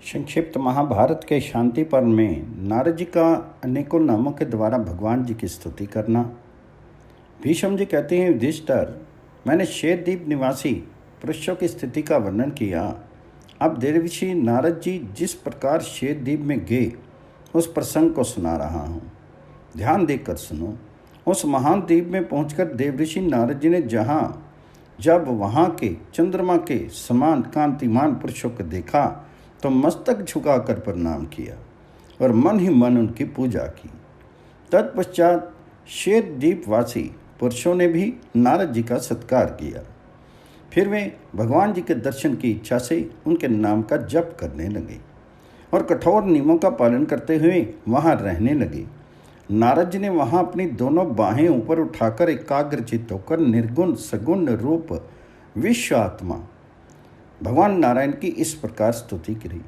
संक्षिप्त महाभारत के शांति पर्व में नारद जी का अनेकों नामों के द्वारा भगवान जी की स्तुति करना। भीष्म जी कहते हैं, युधिष्ठिर, मैंने श्वेतद्वीप निवासी पुरुषों की स्थिति का वर्णन किया। अब देवर्षि नारद जी जिस प्रकार श्वेतद्वीप में गए उस प्रसंग को सुना रहा हूँ। ध्यान देकर सुनो। उस महान द्वीप में पहुंचकर देवर्षि नारद जी ने जब वहाँ के चंद्रमा के समान कांतिमान पुरुषों को देखा तो मस्तक झुकाकर प्रणाम किया और मन ही मन उनकी पूजा की। तत्पश्चात श्वेतद्वीपवासी पुरुषों ने भी नारद जी का सत्कार किया। फिर वे भगवान जी के दर्शन की इच्छा से उनके नाम का जप करने लगे और कठोर नियमों का पालन करते हुए वहाँ रहने लगे। नारद जी ने वहाँ अपनी दोनों बाहें ऊपर उठाकर एकाग्रचित्त होकर निर्गुण सगुण रूप विश्व आत्मा भगवान नारायण की इस प्रकार स्तुति करी।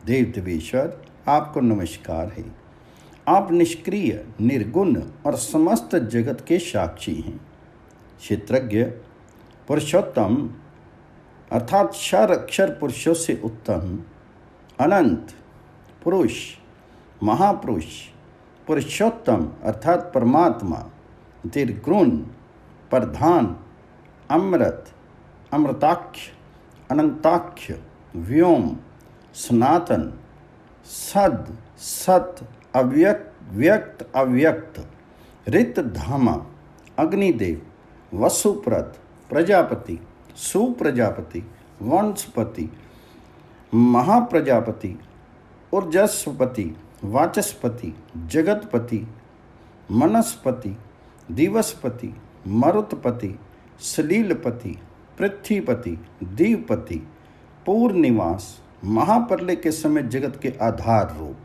देव देवेश्वर, आपको नमस्कार है। आप निष्क्रिय, निर्गुण और समस्त जगत के साक्षी हैं। क्षेत्रज्ञ, पुरुषोत्तम अर्थात क्षर अक्षर पुरुषों से उत्तम, अनंत पुरुष, महापुरुष, पुरुषोत्तम अर्थात परमात्मा, निर्गुण, प्रधान, अमृत, अमृताख्य, अनंताख्य, व्योम, सनातन, सद, सत, अव्यक्त, व्यक्त, अव्यक्त, ऋत, धामा, अग्निदेव, वसुप्रद, प्रजापति, सुप्रजापति, वंशपति, महाप्रजापति, ऊर्जस्वपति, वाचस्पति, जगतपति, मनस्पति, दिवसपति, मरुतपति, सलीलपति, पृथ्वीपति, दीवपति, पूर्णनिवास, महाप्रलय के समय जगत के आधार रूप,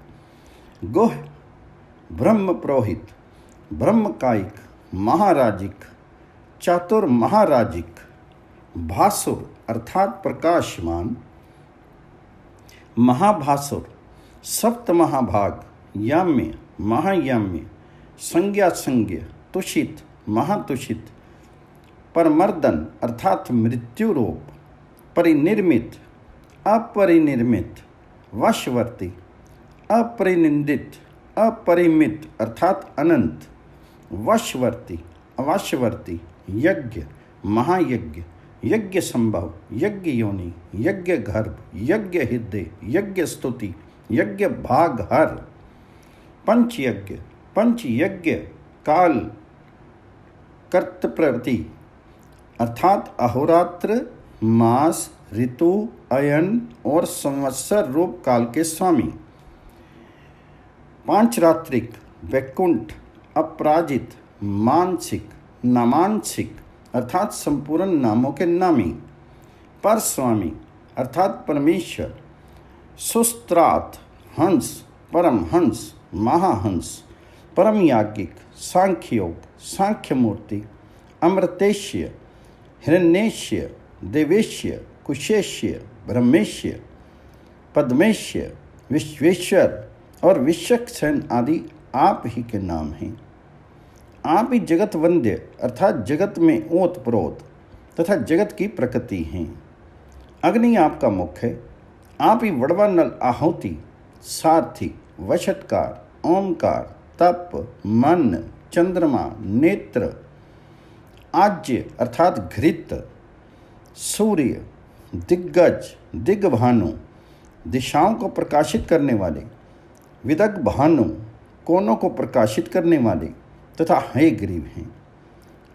गुह, ब्रह्म पुरोहित, ब्रह्मकायिक, महाराजिक, चातुर महाराजिक, भासुर अर्थात प्रकाशमान, महाभासुर, सप्त महाभाग, याम्य, महायाम्य, संज्ञा संज्ञ, तुषित, महातुषित, परमर्दन अर्थात मृत्यु रूप, परिनिर्मित, अपरिनिर्मित, वशवर्ती, अपरिनिंदित, अपरिमित अर्थात अनंत, वशवर्ती, अवशवर्ती, यज्ञ, महायज्ञ, यज्ञ संभव, यज्ञ योनि, यज्ञ गर्भ, यज्ञ हृदय, यज्ञ स्तुति, यज्ञ भाग हर, पंचयज्ञ, पंचयज्ञ काल कर्तप्रवृत्ति अर्थात अहोरात्र, मास, ऋतु, अयन और संवत्सर रूप काल के स्वामी, पांचरात्रिक, वैकुंठ, अपराजित, मानसिक, नामांसिक अर्थात संपूर्ण नामों के नामी, परस्वामी अर्थात परमेश्वर, सुस्त्रात, हंस, परमहंस, महाहंस, परम याज्ञिक, सांख्योग, सांख्य मूर्ति, अमृतेश्य, हिरण्येश्य, देवेश्य, कुशेश्य, ब्रह्मेश्य, पद्मेश्य, विश्वेश्वर और विश्वक्सेन आदि आप ही के नाम हैं। आप ही जगत वंद्य अर्थात जगत में ओतप्रोत तथा जगत की प्रकृति हैं। अग्नि आपका मुख है। आप ही वड़वा नल आहुति, सारथी, वशटकार, ओमकार, तप, मन, चंद्रमा, नेत्र, आज्य अर्थात घृत, सूर्य, दिग्गज, दिग्भानु, दिशाओं को प्रकाशित करने वाले, विदग भानु, कोनों को प्रकाशित करने वाले तथा हयग्रीव हैं।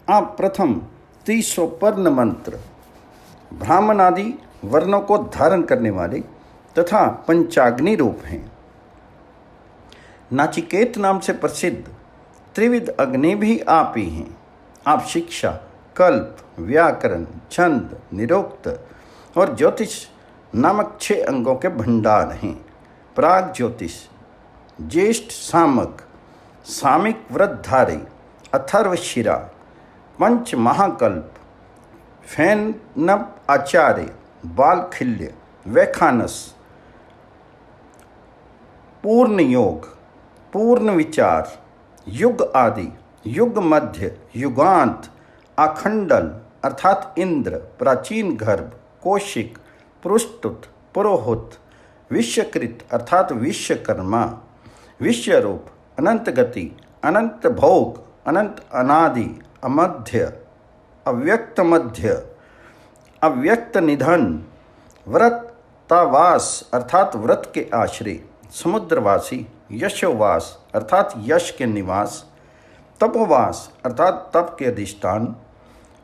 आप प्रथम 300 पर्ण मंत्र, ब्राह्मण आदि वर्णों को धारण करने वाले तथा पंचाग्नि रूप हैं। नाचिकेत नाम से प्रसिद्ध त्रिविध अग्नि भी आप ही हैं। आप शिक्षा, कल्प, व्याकरण, छंद, निरोक्त और ज्योतिष नामक 6 अंगों के भंडार हैं। प्राग ज्योतिष, ज्येष्ठ सामक, सामिक व्रतधारी, अथर्वशिरा, पंच महाकल्प, फैनप आचार्य, बालखिल्य, वैखानस, पूर्ण योग, पूर्ण विचार, युग आदि, युग मध्य, युगांत, अखंडल अर्थात इंद्र, प्राचीन गर्भ, कौशिक, पृष्ठुत, पुरोहुत, विश्वकृत अर्थात विश्वकर्मा, विश्वरूप, अनंत गति, अनंत भोग, अनंत अनादि, अमध्य, अव्यक्त मध्य, अव्यक्त निधन, व्रतावास अर्थात व्रत के आश्रय, समुद्रवासी, यशोवास अर्थात यश के निवास, तपोवास अर्थात तप के अधिष्ठान,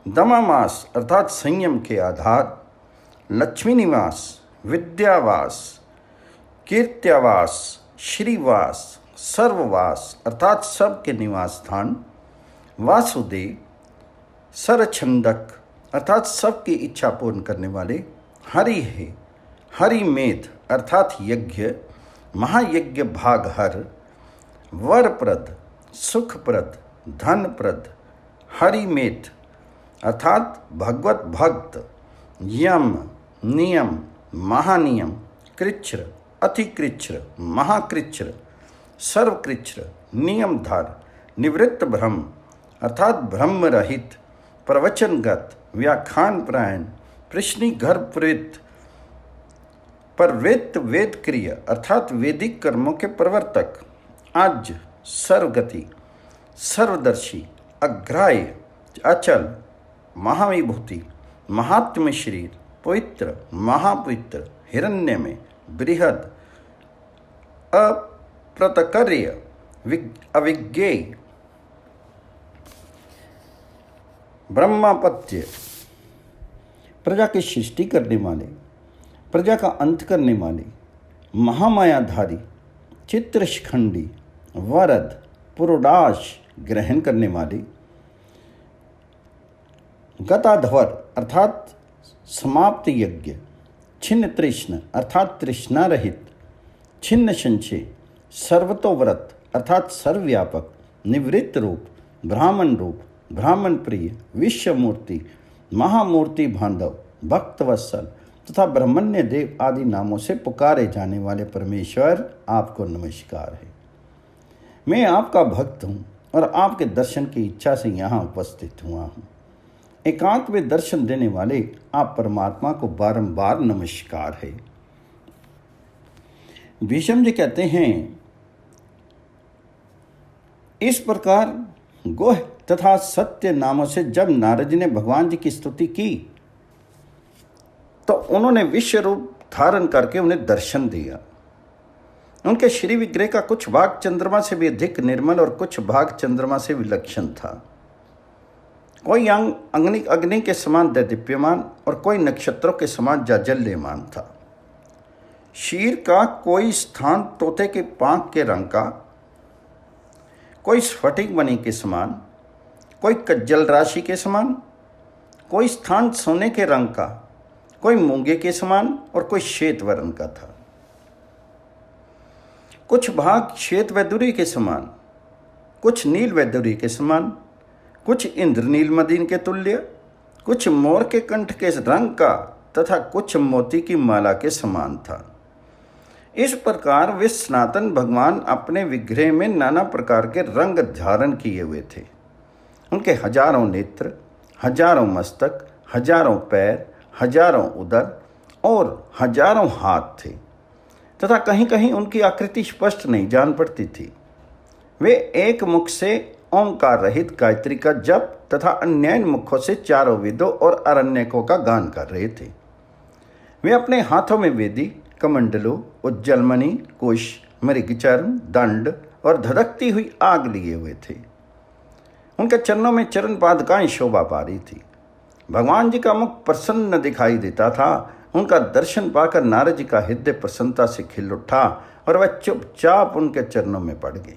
दमामास अर्थात संयम के आधार, लक्ष्मी निवास, विद्यावास, कीर्त्यावास, श्रीवास, सर्ववास अर्थात सब के निवास स्थान, वासुदेव, सरछंदक अर्थात सबकी इच्छा पूर्ण करने वाले, हरि है, हरिमेध अर्थात यज्ञ, महायज्ञ भागहर, वरप्रद, सुखप्रद, धनप्रद, हरिमेध अर्थात भगवत भक्त, यम, नियम, महानियम, कृच्छ्र, अतिकृच्छ्र, महाकृच्छ्र, सर्वकृच्छ्र, नियमधार, निवृत्त ब्रह्म अर्थात ब्रह्म रहित, प्रवचनगत, व्याख्यान प्रायण, प्रश्नी गर्भवृत्त, परवृत्त वेद क्रिय अर्थात वैदिक कर्मों के प्रवर्तक, आज, सर्वगति, सर्वदर्शी, अग्राह्य, अचल, महाविभूति, महात्म शरीर, पवित्र, महापवित्र, हिरण्य में, बृहद, अप्रतकर्य, अविज्ञेय, ब्रह्मापत्य, प्रजा की सृष्टि करने वाले, प्रजा का अंत करने वाले, महामायाधारी, चित्रशिखंडी, वरद, पुरोडाश ग्रहण करने वाले, गताध्वर अर्थात समाप्त यज्ञ, छिन्न तृष्ण अर्थात तृष्णा रहित, छिन्न संशय, सर्वतोव्रत अर्थात सर्वव्यापक, निवृत्त रूप, ब्राह्मण रूप, ब्राह्मण प्रिय, विश्वमूर्ति, महामूर्ति बांधव, भक्तवत्सल तथा ब्रह्मण्य देव आदि नामों से पुकारे जाने वाले परमेश्वर आपको नमस्कार है। मैं आपका भक्त हूँ और आपके दर्शन की इच्छा से यहाँ उपस्थित हुआ हूँ। एकांत में दर्शन देने वाले आप परमात्मा को बारंबार नमस्कार है। भीष्म जी कहते हैं, इस प्रकार गोह तथा सत्य नामों से जब नारद जी ने भगवान जी की स्तुति की तो उन्होंने विश्व रूप धारण करके उन्हें दर्शन दिया। उनके श्री विग्रह का कुछ भाग चंद्रमा से भी अधिक निर्मल और कुछ भाग चंद्रमा से विलक्षण था। कोई अंग अग्नि के समान दैदीप्यमान और कोई नक्षत्रों के समान जाजल्यमान था। शीर का कोई स्थान तोते के पांख के रंग का, कोई स्फटिक मणि के समान, कोई कज्जल राशि के समान, कोई स्थान सोने के रंग का, कोई मूंगे के समान और कोई श्वेत वर्ण का था। कुछ भाग श्वेत वैदुरी के समान, कुछ नील वैदुरी के समान, कुछ इंद्रनील मदीन के तुल्य, कुछ मोर के कंठ के रंग का तथा कुछ मोती की माला के समान था। इस प्रकार वे सनातन भगवान अपने विग्रह में नाना प्रकार के रंग धारण किए हुए थे। उनके हजारों नेत्र, हजारों मस्तक, हजारों पैर, हजारों उदर और हजारों हाथ थे तथा कहीं कहीं उनकी आकृति स्पष्ट नहीं जान पड़ती थी। वे एक मुख से ओंकार रहित गायत्री का जप तथा अन्य मुखों से चारों वेदों और अरण्यकों का गान कर रहे थे। वे अपने हाथों में वेदी, कमंडलों, उज्जलमणि, कुश, मृगचर्म, दंड और धधकती हुई आग लिए हुए थे। उनके चरणों में चरण पादुकाएं शोभा पा रही थी। भगवान जी का मुख प्रसन्न दिखाई देता था। उनका दर्शन पाकर नारद जी का हृदय प्रसन्नता से खिल उठा और वह चुपचाप उनके चरणों में पड़ गए।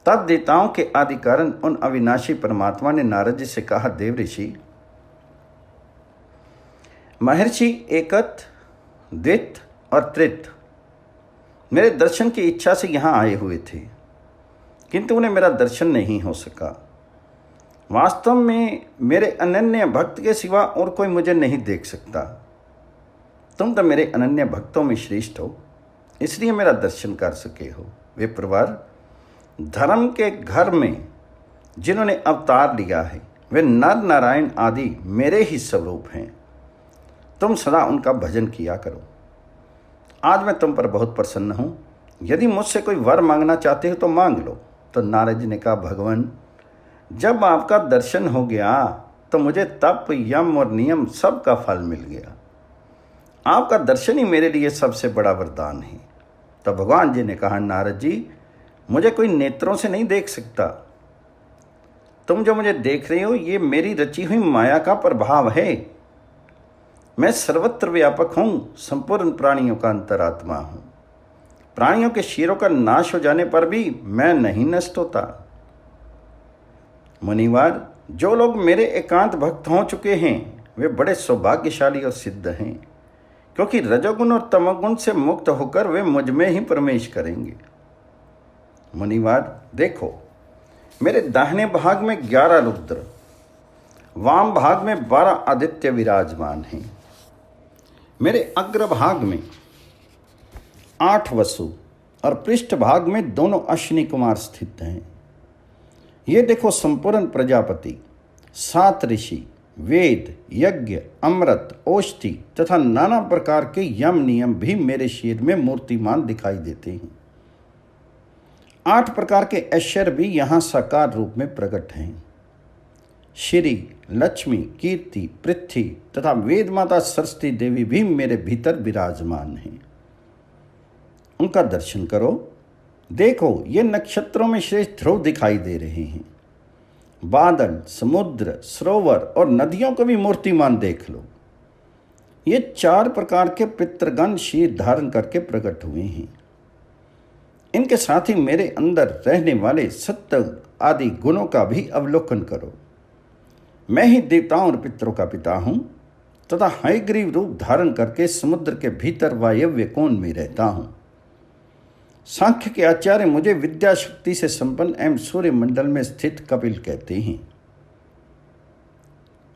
तब देवताओं के आदि कारण उन अविनाशी परमात्मा ने नारद जी से कहा, देव ऋषि, महर्षि एकत, द्वित और त्रित मेरे दर्शन की इच्छा से यहाँ आए हुए थे, किंतु उन्हें मेरा दर्शन नहीं हो सका। वास्तव में मेरे अनन्य भक्त के सिवा और कोई मुझे नहीं देख सकता। तुम तो मेरे अनन्य भक्तों में श्रेष्ठ हो, इसलिए मेरा दर्शन कर सके हो। वे प्रवर, धर्म के घर में जिन्होंने अवतार लिया है, वे नर नारायण आदि मेरे ही स्वरूप हैं। तुम सदा उनका भजन किया करो। आज मैं तुम पर बहुत प्रसन्न हूँ। यदि मुझसे कोई वर मांगना चाहते हो तो मांग लो। तो नारद जी ने कहा, भगवान, जब आपका दर्शन हो गया तो मुझे तप, यम और नियम सब का फल मिल गया। आपका दर्शन ही मेरे लिए सबसे बड़ा वरदान है। तो भगवान जी ने कहा, नारद जी, मुझे कोई नेत्रों से नहीं देख सकता। तुम जो मुझे देख रहे हो ये मेरी रची हुई माया का प्रभाव है। मैं सर्वत्र व्यापक हूँ, संपूर्ण प्राणियों का अंतरात्मा हूँ। प्राणियों के शिरों का नाश हो जाने पर भी मैं नहीं नष्ट होता। मुनिवार, जो लोग मेरे एकांत भक्त हो चुके हैं वे बड़े सौभाग्यशाली और सिद्ध हैं, क्योंकि रजोगुण और तमोगुण से मुक्त होकर वे मुझ में ही प्रवेश करेंगे। मुनिवार, देखो, मेरे दाहिने भाग में 11 रुद्र, वाम भाग में 12 आदित्य विराजमान हैं। मेरे अग्रभाग में 8 वसु और पृष्ठ भाग में दोनों अश्विनी कुमार स्थित हैं। ये देखो, संपूर्ण प्रजापति, 7 ऋषि, वेद, यज्ञ, अमृत, औषधि तथा नाना प्रकार के यम नियम भी मेरे शरीर में मूर्तिमान दिखाई देते हैं। 8 प्रकार के ऐश्वर्य भी यहाँ साकार रूप में प्रकट हैं। श्री, लक्ष्मी, कीर्ति, पृथ्वी तथा वेद माता सरस्वती देवी भी मेरे भीतर विराजमान हैं। उनका दर्शन करो। देखो, ये नक्षत्रों में श्रेष्ठ ध्रुव दिखाई दे रहे हैं। बादल, समुद्र, सरोवर और नदियों को भी मूर्तिमान देख लो। ये 4 प्रकार के पितृगण शीर धारण करके प्रकट हुए हैं। इनके साथ ही मेरे अंदर रहने वाले सत्य आदि गुणों का भी अवलोकन करो। मैं ही देवताओं और पितरों का पिता हूँ तथा हयग्रीव रूप धारण करके समुद्र के भीतर वायव्य कोण में रहता हूँ। सांख्य के आचार्य मुझे विद्या शक्ति से संपन्न एवं सूर्य मंडल में स्थित कपिल कहते हैं।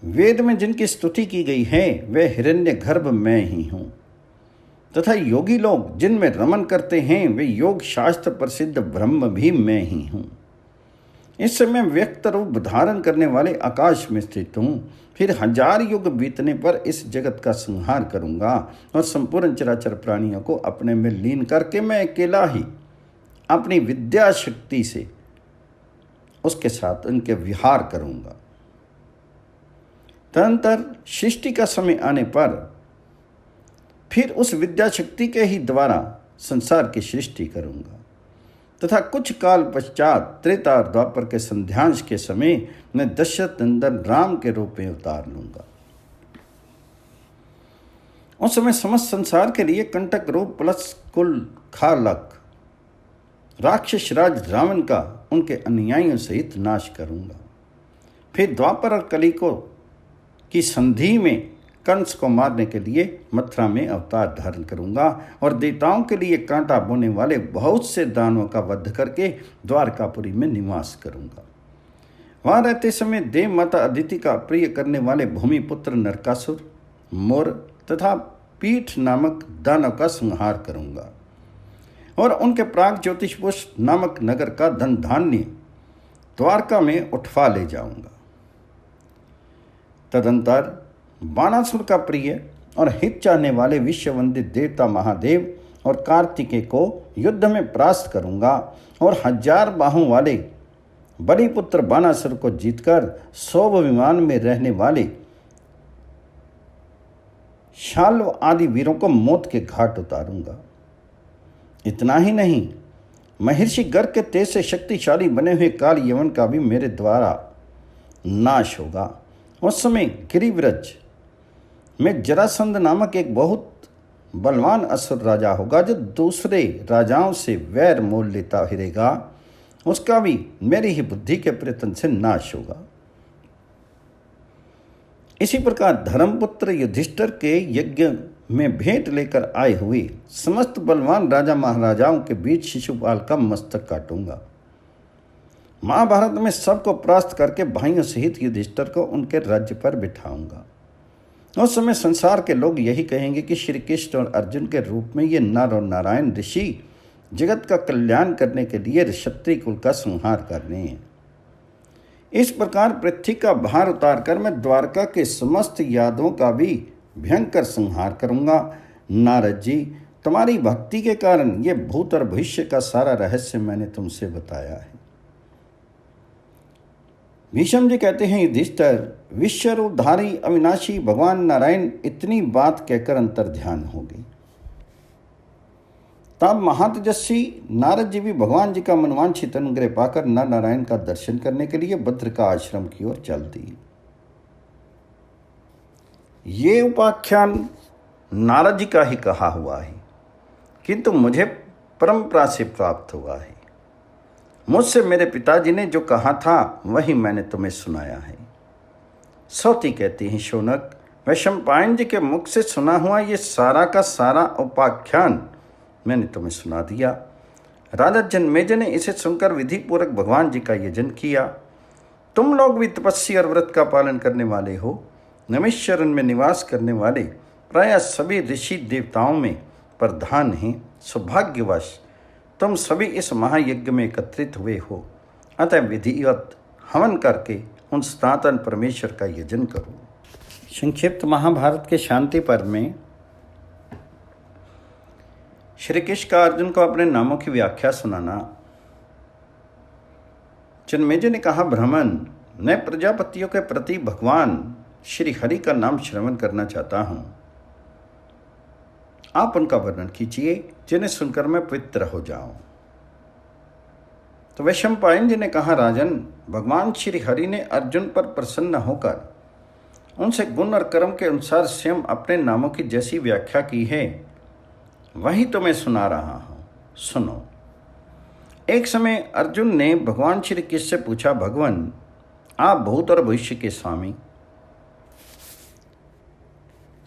वेद में जिनकी स्तुति की गई है वे हिरण्यगर्भ मैं ही हूँ तथा योगी लोग जिनमें रमन करते हैं वे योग शास्त्र प्रसिद्ध ब्रह्म भी मैं ही हूँ। इस समय व्यक्त रूप धारण करने वाले आकाश में स्थित हूँ। फिर 1000 युग बीतने पर इस जगत का संहार करूँगा और संपूर्ण चराचर प्राणियों को अपने में लीन करके मैं अकेला ही अपनी विद्या शक्ति से उसके साथ उनके विहार करूँगा। तदनंतर सृष्टि का समय आने पर फिर उस विद्या शक्ति के ही द्वारा संसार की सृष्टि करूँगा तथा कुछ काल पश्चात त्रेता और द्वापर के संध्यांश के समय मैं दशरथ नंदन राम के रूप में अवतार लूंगा। उस समय समस्त संसार के लिए कंटक रूप प्लस कुल खालक राक्षस राज रावण का उनके अनुयायियों सहित नाश करूंगा। फिर द्वापर और कलिको की संधि में कंस को मारने के लिए मथुरा में अवतार धारण करूंगा और देवताओं के लिए कांटा बोने वाले बहुत से दानवों का वध करके द्वारकापुरी में निवास करूंगा। वहां रहते समय देव माता अदिति का प्रिय करने वाले भूमिपुत्र नरकासुर, मोर तथा पीठ नामक दानव का संहार करूंगा और उनके प्राग ज्योतिषपुष नामक नगर का धन धान्य द्वारका में उठवा ले जाऊंगा। तदंतर बाणासुर का प्रिय और हित चाहने वाले विश्ववंदित देवता महादेव और कार्तिकेय को युद्ध में परास्त करूंगा और 1000 बाहों वाले बलिपुत्र बाणासुर को जीतकर सौभ विमान में रहने वाले शाल्व आदि वीरों को मौत के घाट उतारूंगा। इतना ही नहीं, महर्षि गर्ग के तेज से शक्तिशाली बने हुए काल यवन का भी मेरे द्वारा नाश होगा। उस समय गिरिव्रज में जरासंध नामक एक बहुत बलवान असुर राजा होगा जो दूसरे राजाओं से वैर मोल लेता फिरेगा। उसका भी मेरी ही बुद्धि के प्रयत्न से नाश होगा। इसी प्रकार धर्मपुत्र युधिष्ठिर के यज्ञ में भेंट लेकर आए हुए समस्त बलवान राजा महाराजाओं के बीच शिशुपाल का मस्तक काटूंगा। महाभारत में सबको परास्त करके भाइयों सहित युधिष्ठिर को उनके राज्य पर बिठाऊंगा। उस समय संसार के लोग यही कहेंगे कि श्री कृष्ण और अर्जुन के रूप में ये नर और नारायण ऋषि जगत का कल्याण करने के लिए क्षत्रिय कुल का संहार कर रहे हैं। इस प्रकार पृथ्वी का भार उतार कर मैं द्वारका के समस्त यादवों का भी भयंकर संहार करूंगा। नारद जी, तुम्हारी भक्ति के कारण ये भूत और भविष्य का सारा रहस्य मैंने तुमसे बताया है। भीष्म जी कहते हैं, युधिष्ठिर, विश्व रूपधारी अविनाशी भगवान नारायण इतनी बात कहकर अंतर ध्यान हो गई। तब महातेजस्वी नारद जी भी भगवान जी का मनवांछित अनुग्रह पाकर नर नारायण का दर्शन करने के लिए भद्र का आश्रम की ओर चल दिए। ये उपाख्यान नारद जी का ही कहा हुआ है, किंतु मुझे परंपरा से प्राप्त हुआ है। मुझसे मेरे पिताजी ने जो कहा था वही मैंने तुम्हें सुनाया है। सौती कहती हैं, शौनक, वैशंपायन जी के मुख से सुना हुआ ये सारा का सारा उपाख्यान मैंने तुम्हें सुना दिया। राजा जन्मेजय ने इसे सुनकर विधि पूर्वक भगवान जी का यजन किया। तुम लोग भी तपस्या और व्रत का पालन करने वाले हो। नमेश्वरन में निवास करने वाले प्रायः सभी ऋषि देवताओं में प्रधान हैं। सौभाग्यवश तुम सभी इस महायज्ञ में एकत्रित हुए हो, अतः विधिवत हवन करके उन सनातन परमेश्वर का यजन करो। संक्षिप्त महाभारत के शांति पर्व में श्री कृष्ण का अर्जुन को अपने नामों की व्याख्या सुनाना। जन्मेजय ने कहा, ब्राह्मण, मैं प्रजापतियों के प्रति भगवान श्री हरि का नाम श्रवण करना चाहता हूं। आप उनका वर्णन कीजिए, जिन्हें सुनकर मैं पवित्र हो जाऊं। तो वैशंपायन जी ने कहा, राजन, भगवान श्री हरि ने अर्जुन पर प्रसन्न होकर उनसे गुण और कर्म के अनुसार स्वयं अपने नामों की जैसी व्याख्या की है वही तो मैं सुना रहा हूं। सुनो। एक समय अर्जुन ने भगवान श्री कृष्ण से पूछा, भगवान, आप भूत और भविष्य के स्वामी,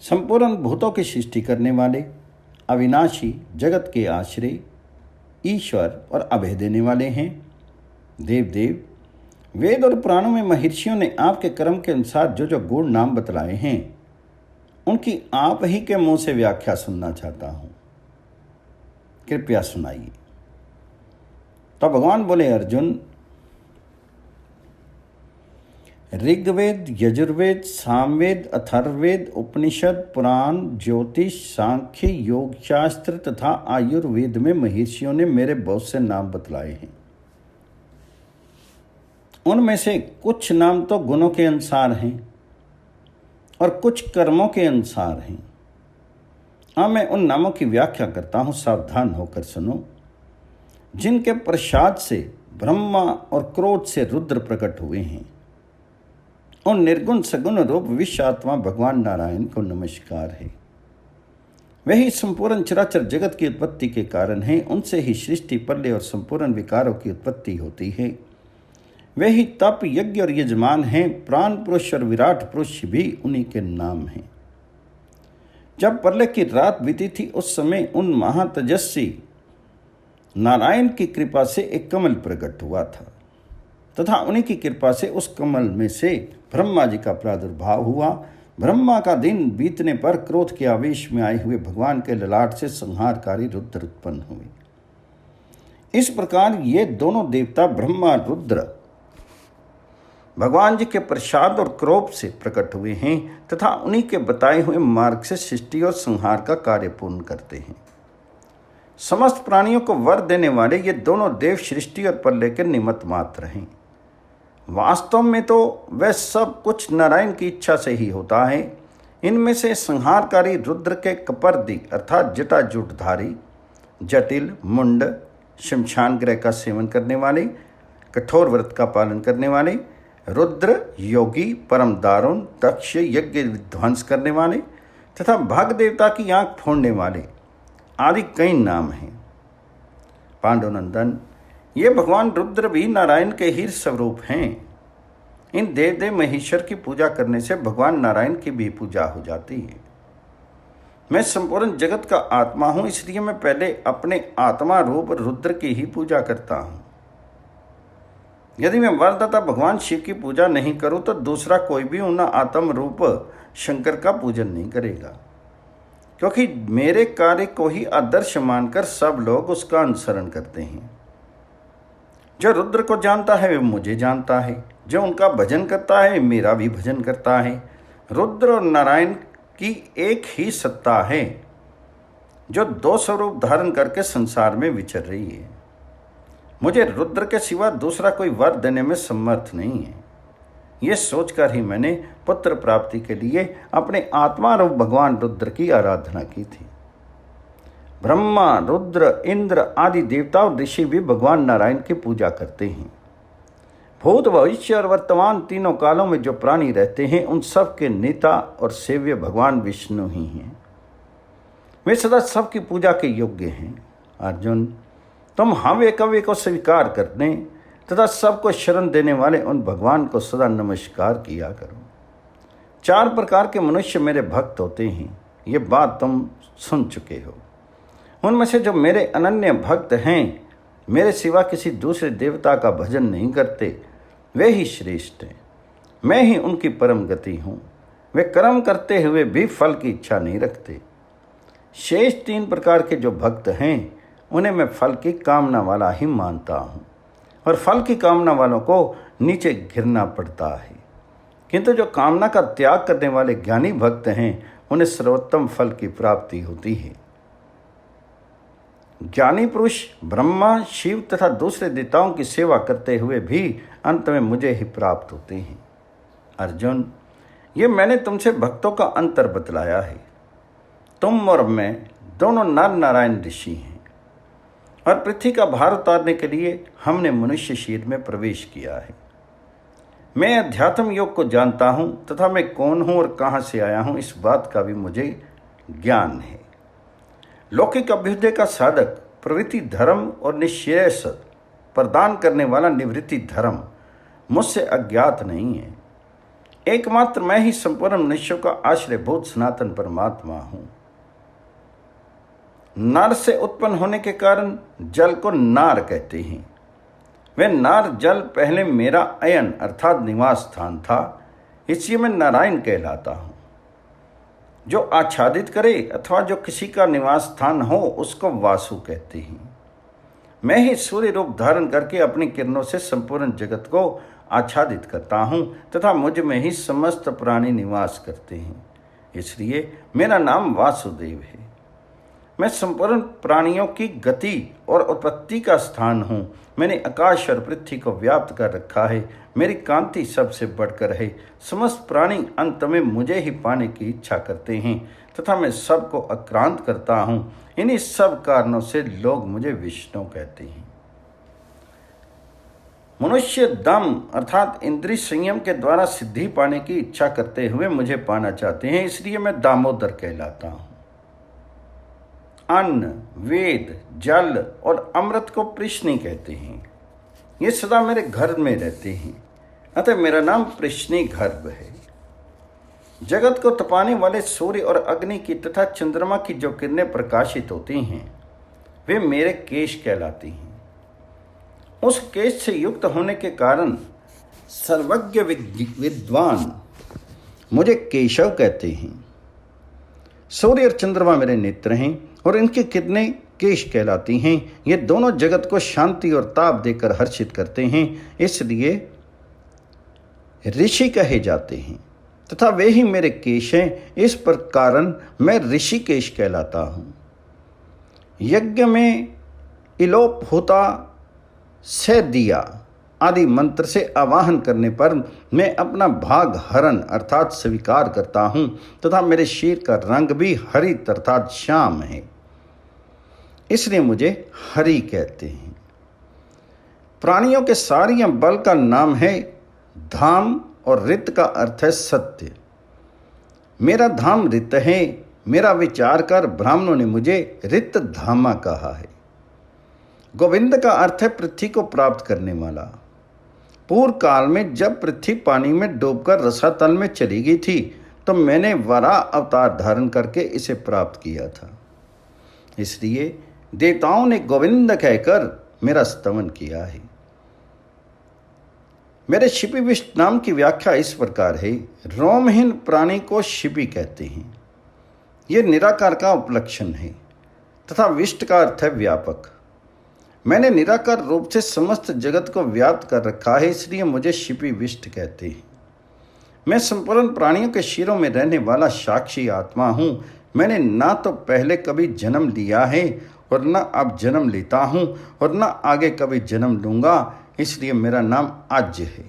संपूर्ण भूतों की सृष्टि करने वाले, अविनाशी, जगत के आश्रय, ईश्वर और अभय देने वाले हैं। देव, वेद और पुराणों में महर्षियों ने आपके कर्म के अनुसार जो जो गुण नाम बतलाए हैं उनकी आप ही के मुंह से व्याख्या सुनना चाहता हूं, कृपया सुनाइए। तो भगवान बोले, अर्जुन, ऋग्वेद, यजुर्वेद, सामवेद, अथर्ववेद, उपनिषद, पुराण, ज्योतिष, सांख्य, योग शास्त्र तथा आयुर्वेद में महर्षियों ने मेरे बहुत से नाम बतलाए हैं। उनमें से कुछ नाम तो गुणों के अनुसार हैं और कुछ कर्मों के अनुसार हैं। अब मैं उन नामों की व्याख्या करता हूं, सावधान होकर सुनो। जिनके प्रसाद से ब्रह्मा और क्रोध से रुद्र प्रकट हुए हैं, उन निर्गुण सगुण रूप विश्व आत्मा भगवान नारायण को नमस्कार है। वही संपूर्ण चराचर जगत की उत्पत्ति के कारण है। उनसे ही सृष्टि, प्रलय और संपूर्ण विकारों की उत्पत्ति होती है। वही तप, यज्ञ और यजमान हैं। प्राण पुरुष और विराट पुरुष भी उन्हीं के नाम हैं। जब प्रलय की रात बीती थी उस समय उन महातेजस्वी नारायण की कृपा से एक कमल प्रकट हुआ था तथा उन्हीं की कृपा से उस कमल में से ब्रह्मा जी का प्रादुर्भाव हुआ। ब्रह्मा का दिन बीतने पर क्रोध के आवेश में आए हुए भगवान के ललाट से संहारकारी रुद्र उत्पन्न हुए। इस प्रकार ये दोनों देवता ब्रह्मा रुद्र भगवान जी के प्रसाद और क्रोध से प्रकट हुए हैं तथा उन्हीं के बताए हुए मार्ग से सृष्टि और संहार का कार्य पूर्ण करते हैं। समस्त प्राणियों को वर देने वाले ये दोनों देव सृष्टि और प्रलय के निमित्त मात्र हैं। वास्तव में तो वह सब कुछ नारायण की इच्छा से ही होता है। इनमें से संहारकारी रुद्र के कपर्दी अर्थात जटाजूटधारी, जटिल, मुंड, शमशान ग्रह का सेवन करने वाले, कठोर व्रत का पालन करने वाले, रुद्र, योगी, परम दारुण, दक्ष, यज्ञ विध्वंस करने वाले तथा भाग देवता की आंख फोड़ने वाले आदि कई नाम हैं। पांडुनंदन, ये भगवान रुद्र भी नारायण के ही स्वरूप हैं। इन देव महेश्वर की पूजा करने से भगवान नारायण की भी पूजा हो जाती है। मैं संपूर्ण जगत का आत्मा हूं, इसलिए मैं पहले अपने आत्मा रूप रुद्र की ही पूजा करता हूं। यदि मैं वरदाता भगवान शिव की पूजा नहीं करूं तो दूसरा कोई भी उन आत्म रूप शंकर का पूजन नहीं करेगा, क्योंकि मेरे कार्य को ही आदर्श मानकर सब लोग उसका अनुसरण करते हैं। जो रुद्र को जानता है वह मुझे जानता है, जो उनका भजन करता है मेरा भी भजन करता है। रुद्र और नारायण की एक ही सत्ता है। जो दो स्वरूप धारण करके संसार में विचर रही है। मुझे रुद्र के सिवा दूसरा कोई वर देने में समर्थ नहीं है। ये सोचकर ही मैंने पुत्र प्राप्ति के लिए अपने आत्मा रूप भगवान रुद्र की आराधना की थी। ब्रह्मा, रुद्र, इंद्र आदि देवता और ऋषि भी भगवान नारायण की पूजा करते हैं। भूत, भविष्य और वर्तमान तीनों कालों में जो प्राणी रहते हैं, उन सब के नेता और सेव्य भगवान विष्णु ही हैं। वे सदा सबकी पूजा के योग्य हैं। अर्जुन, तुम हव्य कव्य को स्वीकार करने तथा सबको शरण देने वाले उन भगवान को सदा नमस्कार किया करो। 4 प्रकार के मनुष्य मेरे भक्त होते हैं, ये बात तुम सुन चुके हो। उनमें से जो मेरे अनन्य भक्त हैं, मेरे सिवा किसी दूसरे देवता का भजन नहीं करते, वे ही श्रेष्ठ हैं। मैं ही उनकी परम गति हूँ। वे कर्म करते हुए भी फल की इच्छा नहीं रखते। शेष 3 प्रकार के जो भक्त हैं, उन्हें मैं फल की कामना वाला ही मानता हूँ, और फल की कामना वालों को नीचे गिरना पड़ता है। किंतु जो कामना का त्याग करने वाले ज्ञानी भक्त हैं, उन्हें सर्वोत्तम फल की प्राप्ति होती है। ज्ञानी पुरुष ब्रह्मा, शिव तथा दूसरे देवताओं की सेवा करते हुए भी अंत में मुझे ही प्राप्त होते हैं। अर्जुन, ये मैंने तुमसे भक्तों का अंतर बतलाया है। तुम और मैं दोनों नर नारायण ऋषि हैं, और पृथ्वी का भार उतारने के लिए हमने मनुष्य शरीर में प्रवेश किया है। मैं अध्यात्म योग को जानता हूँ तथा मैं कौन हूँ और कहाँ से आया हूँ, इस बात का भी मुझे ज्ञान है। लौकिक अभ्युदय का साधक प्रवृत्ति धर्म और निःश्रेयस प्रदान करने वाला निवृत्ति धर्म मुझसे अज्ञात नहीं है। एकमात्र मैं ही संपूर्ण मनुष्यों का आश्रयभूत सनातन परमात्मा हूँ। नार से उत्पन्न होने के कारण जल को नार कहते हैं। वह नार जल पहले मेरा अयन अर्थात निवास स्थान था, इसलिए मैं नारायण कहलाता हूँ। जो आच्छादित करे अथवा जो किसी का निवास स्थान हो, उसको वासु कहते हैं। मैं ही सूर्य रूप धारण करके अपनी किरणों से संपूर्ण जगत को आच्छादित करता हूँ तथा मुझ में ही समस्त प्राणी निवास करते हैं, इसलिए मेरा नाम वासुदेव है। मैं संपूर्ण प्राणियों की गति और उत्पत्ति का स्थान हूँ। मैंने आकाश और पृथ्वी को व्याप्त कर रखा है। मेरी कांति सबसे बढ़कर है। समस्त प्राणी अंत में मुझे ही पाने की इच्छा करते हैं तथा मैं सबको आक्रांत करता हूँ। इन्हीं सब कारणों से लोग मुझे विष्णु कहते हैं। मनुष्य दम अर्थात इंद्रिय संयम के द्वारा सिद्धि पाने की इच्छा करते हुए मुझे पाना चाहते हैं, इसलिए मैं दामोदर कहलाता हूँ। अन्न, वेद, जल और अमृत को प्रश्नी कहते हैं। ये सदा मेरे घर में रहते हैं, अतः मेरा नाम प्रश्नी गर्भ है। जगत को तपाने वाले सूर्य और अग्नि की तथा चंद्रमा की जो किरणें प्रकाशित होती हैं, वे मेरे केश कहलाती हैं। उस केश से युक्त होने के कारण सर्वज्ञ विद्वान मुझे केशव कहते हैं। सूर्य और चंद्रमा मेरे नेत्र हैं और इनकी किरणें केश कहलाती हैं। ये दोनों जगत को शांति और ताप देकर हर्षित करते हैं, इसलिए ऋषि कहे जाते हैं तथा वे ही मेरे केश हैं। इस प्रकार मैं ऋषिकेश कहलाता हूँ। यज्ञ में इलोप होता से दिया आदि मंत्र से आवाहन करने पर मैं अपना भाग हरण अर्थात स्वीकार करता हूँ तथा मेरे शरीर का रंग भी हरित अर्थात श्याम है, इसलिए मुझे हरि कहते हैं। प्राणियों के सारिया बल का नाम है धाम और रित का अर्थ है सत्य। मेरा धाम रित है। मेरा विचार कर ब्राह्मणों ने मुझे रित धामा कहा है। गोविंद का अर्थ है पृथ्वी को प्राप्त करने वाला। पूर्व काल में जब पृथ्वी पानी में डूबकर रसातल में चली गई थी, तो मैंने वराह अवतार धारण करके इसे प्राप्त किया था। इसलिए देवताओं ने गोविंद कहकर मेरा स्तवन किया है। मेरे शिपी विष्ट नाम की व्याख्या इस प्रकार है। रोमहीन प्राणी को शिपी कहते हैं। यह निराकार का उपलक्षण है तथा विष्ट का अर्थ है व्यापक। मैंने निराकार रूप से समस्त जगत को व्याप्त कर रखा है, इसलिए मुझे शिपी विष्ट कहते हैं। मैं संपूर्ण प्राणियों के शिरों में रहने वाला साक्षी आत्मा हूँ। मैंने ना तो पहले कभी जन्म लिया है और न अब जन्म लेता हूँ और न आगे कभी जन्म लूँगा, इसलिए मेरा नाम आज्य है।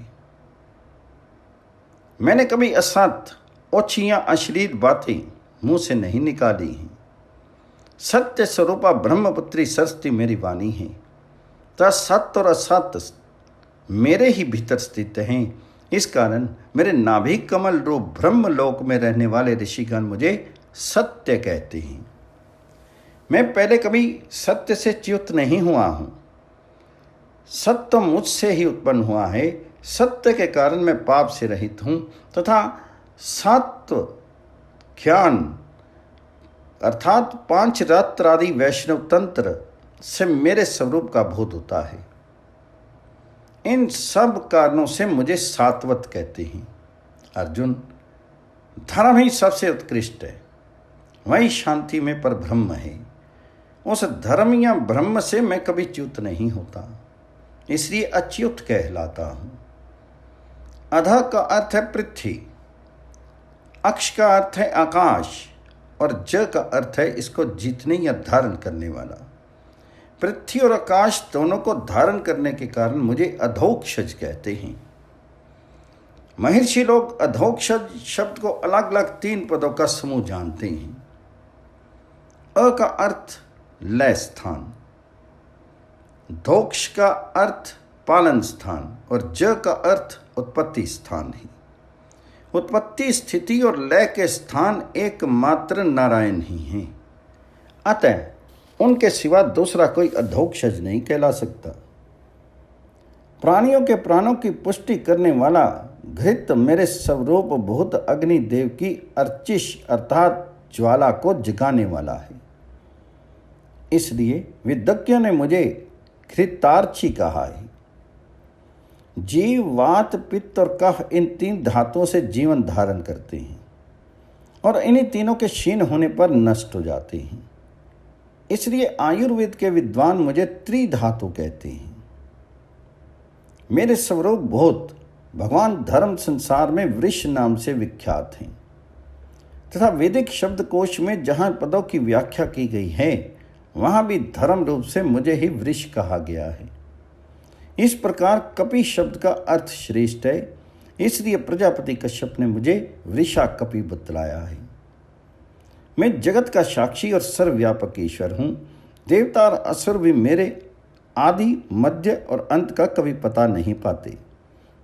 मैंने कभी असत, ओछियाँ अश्लील बातें मुँह से नहीं निकाली हैं। सत्य स्वरूपा ब्रह्मपुत्री सरस्वती मेरी वाणी है, तथा सत्य और असत मेरे ही भीतर स्थित हैं। इस कारण मेरे नाभिक कमल रूप ब्रह्मलोक में रहने वाले ऋषिगण मुझे सत्य कहते हैं। मैं पहले कभी सत्य से च्युत नहीं हुआ हूँ। सत्य मुझसे ही उत्पन्न हुआ है। सत्य के कारण मैं पाप से रहित हूँ तथा सत्व ज्ञान अर्थात पांच रत्न आदि वैष्णव तंत्र से मेरे स्वरूप का बोध होता है। इन सब कारणों से मुझे सात्वत कहते हैं। अर्जुन, धर्म ही सबसे उत्कृष्ट है, वही शांति में पर ब्रह्म है। उस धर्म या ब्रह्म से मैं कभी च्युत नहीं होता, इसलिए अच्युत कहलाता हूं। अध का अर्थ है पृथ्वी, अक्ष का अर्थ है आकाश और ज का अर्थ है इसको जीतने या धारण करने वाला। पृथ्वी और आकाश दोनों को धारण करने के कारण मुझे अधोक्षज कहते हैं। महर्षि लोग अधोक्षज शब्द को अलग अलग 3 पदों का समूह जानते हैं। अ का अर्थ लय स्थान, धोक्ष का अर्थ पालन स्थान और ज का अर्थ उत्पत्ति स्थान है। उत्पत्ति, स्थिति और लय के स्थान एकमात्र नारायण ही हैं। अतः उनके सिवा दूसरा कोई अधोक्षज नहीं कहला सकता। प्राणियों के प्राणों की पुष्टि करने वाला घृत मेरे स्वरूप भूत अग्निदेव की अर्चिश अर्थात ज्वाला को जगाने वाला है। इसलिए विद्वज्ञों ने मुझे घृतार्ची कहा है। जीव वात पित्त और कफ इन 3 धातुओं से जीवन धारण करते हैं और इन्हीं तीनों के क्षीण होने पर नष्ट हो जाते हैं। इसलिए आयुर्वेद के विद्वान मुझे त्रिधातु कहते हैं। मेरे स्वरूप भूत भगवान धर्म संसार में वृष नाम से विख्यात हैं तथा वैदिक शब्दकोश में जहाँ पदों की व्याख्या की गई है वहाँ भी धर्म रूप से मुझे ही वृष कहा गया है। इस प्रकार कपि शब्द का अर्थ श्रेष्ठ है, इसलिए प्रजापति कश्यप ने मुझे वृषा कपि बतलाया है। मैं जगत का साक्षी और सर्वव्यापक ईश्वर हूँ। देवता और असुर भी मेरे आदि मध्य और अंत का कभी पता नहीं पाते,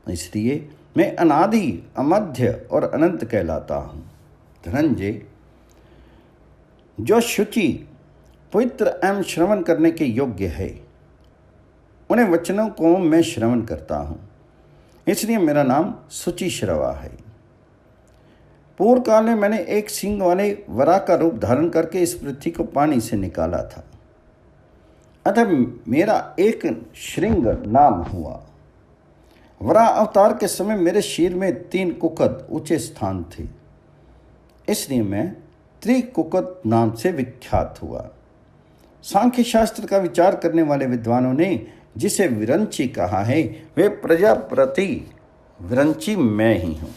इसलिए मैं अनादि अमध्य और अनंत कहलाता हूँ। धनंजय, जो शुचि पवित्र एवं श्रवण करने के योग्य है उन्हें वचनों को मैं श्रवण करता हूँ, इसलिए मेरा नाम शुचि श्रवा है। पूर्व काल में मैंने एक सिंह वाले वराह का रूप धारण करके इस पृथ्वी को पानी से निकाला था, अतः मेरा एक श्रृंग नाम हुआ। वराह अवतार के समय मेरे शीर में 3 कुकद ऊंचे स्थान थे, इसलिए मैं त्रिकुकद नाम से विख्यात हुआ। सांख्य शास्त्र का विचार करने वाले विद्वानों ने जिसे विरंची कहा है वे प्रजापति विरंची मैं ही हूँ।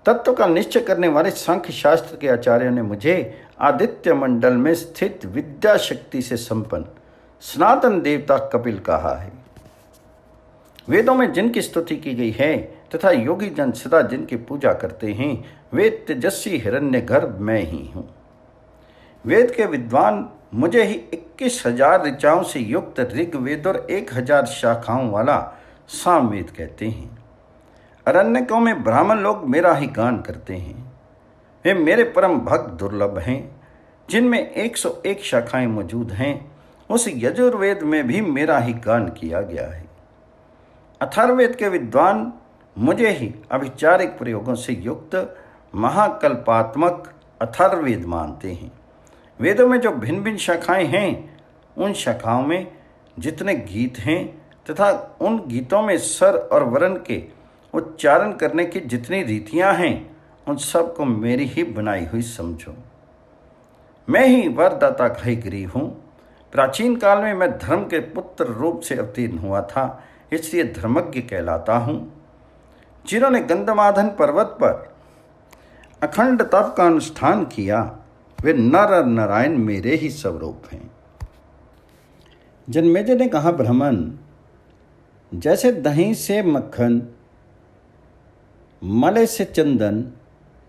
तत्व का निश्चय करने वाले सांख्य शास्त्र के आचार्यों ने मुझे आदित्य मंडल में स्थित विद्या शक्ति से संपन्न सनातन देवता कपिल कहा है। वेदों में जिनकी स्तुति की गई है तथा योगी जन सदा जिनकी पूजा करते हैं वे तेजस्वी हिरण्यगर्भ मैं ही हूँ। वेद के विद्वान मुझे ही 21,000 ऋचाओं से युक्त ऋग्वेद और 1,000 शाखाओं वाला सामवेद कहते हैं। अरण्यकों में ब्राह्मण लोग मेरा ही गान करते हैं। वे मेरे परम भक्त दुर्लभ हैं, जिनमें 101 शाखाएं मौजूद हैं। उस यजुर्वेद में भी मेरा ही गान किया गया है। अथर्ववेद के विद्वान मुझे ही अभिचारिक प्रयोगों से युक्त महाकल्पात्मक अथर्ववेद मानते हैं। वेदों में जो भिन्न भिन्न शाखाएं हैं, उन शाखाओं में जितने गीत हैं तथा उन गीतों में स्वर और वर्ण के उच्चारण करने की जितनी रीतियां हैं, उन सब को मेरी ही बनाई हुई समझो। मैं ही वरदाता खैगरी हूँ। प्राचीन काल में मैं धर्म के पुत्र रूप से अवतीर्ण हुआ था, इसलिए धर्मज्ञ कहलाता हूँ। जिन्होंने गंधमादन पर्वत पर अखंड तप का अनुष्ठान किया, वे नर और नारायण मेरे ही स्वरूप हैं। जन्मेजय ने कहा, ब्राह्मण, जैसे दही से मक्खन, मलय से चंदन,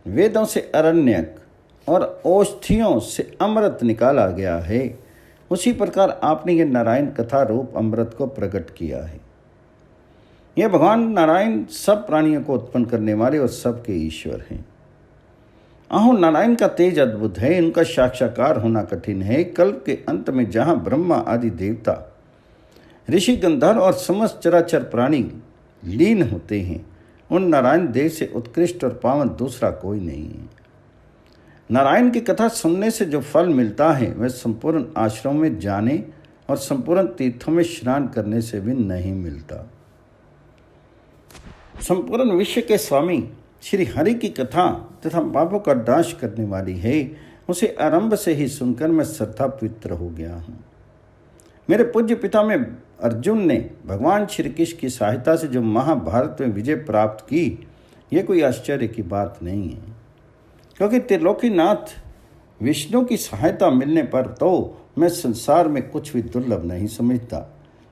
वेदों से अरण्यक और औषधियों से अमृत निकाला गया है, उसी प्रकार आपने ये नारायण कथा रूप अमृत को प्रकट किया है। ये भगवान नारायण सब प्राणियों को उत्पन्न करने वाले और सबके ईश्वर हैं। अहो, नारायण का तेज अद्भुत है, इनका साक्षात्कार होना कठिन है। कल्प के अंत में जहाँ ब्रह्मा आदि देवता, ऋषि, गंधर्व और समस्त चराचर प्राणी लीन होते हैं, उन नारायण देव से उत्कृष्ट और पावन दूसरा कोई नहीं है। नारायण की कथा सुनने से जो फल मिलता है वह संपूर्ण आश्रमों में जाने और संपूर्ण तीर्थों में स्नान करने से भी नहीं मिलता। संपूर्ण विश्व के स्वामी श्री हरि की कथा तथा पापों का नाश करने वाली है, उसे आरंभ से ही सुनकर मैं श्रद्धा पवित्र हो गया हूँ। मेरे पूज्य पिता में अर्जुन ने भगवान श्री कृष्ण की सहायता से जो महाभारत में विजय प्राप्त की, ये कोई आश्चर्य की बात नहीं है, क्योंकि त्रिलोकीनाथ विष्णु की सहायता मिलने पर तो मैं संसार में कुछ भी दुर्लभ नहीं समझता।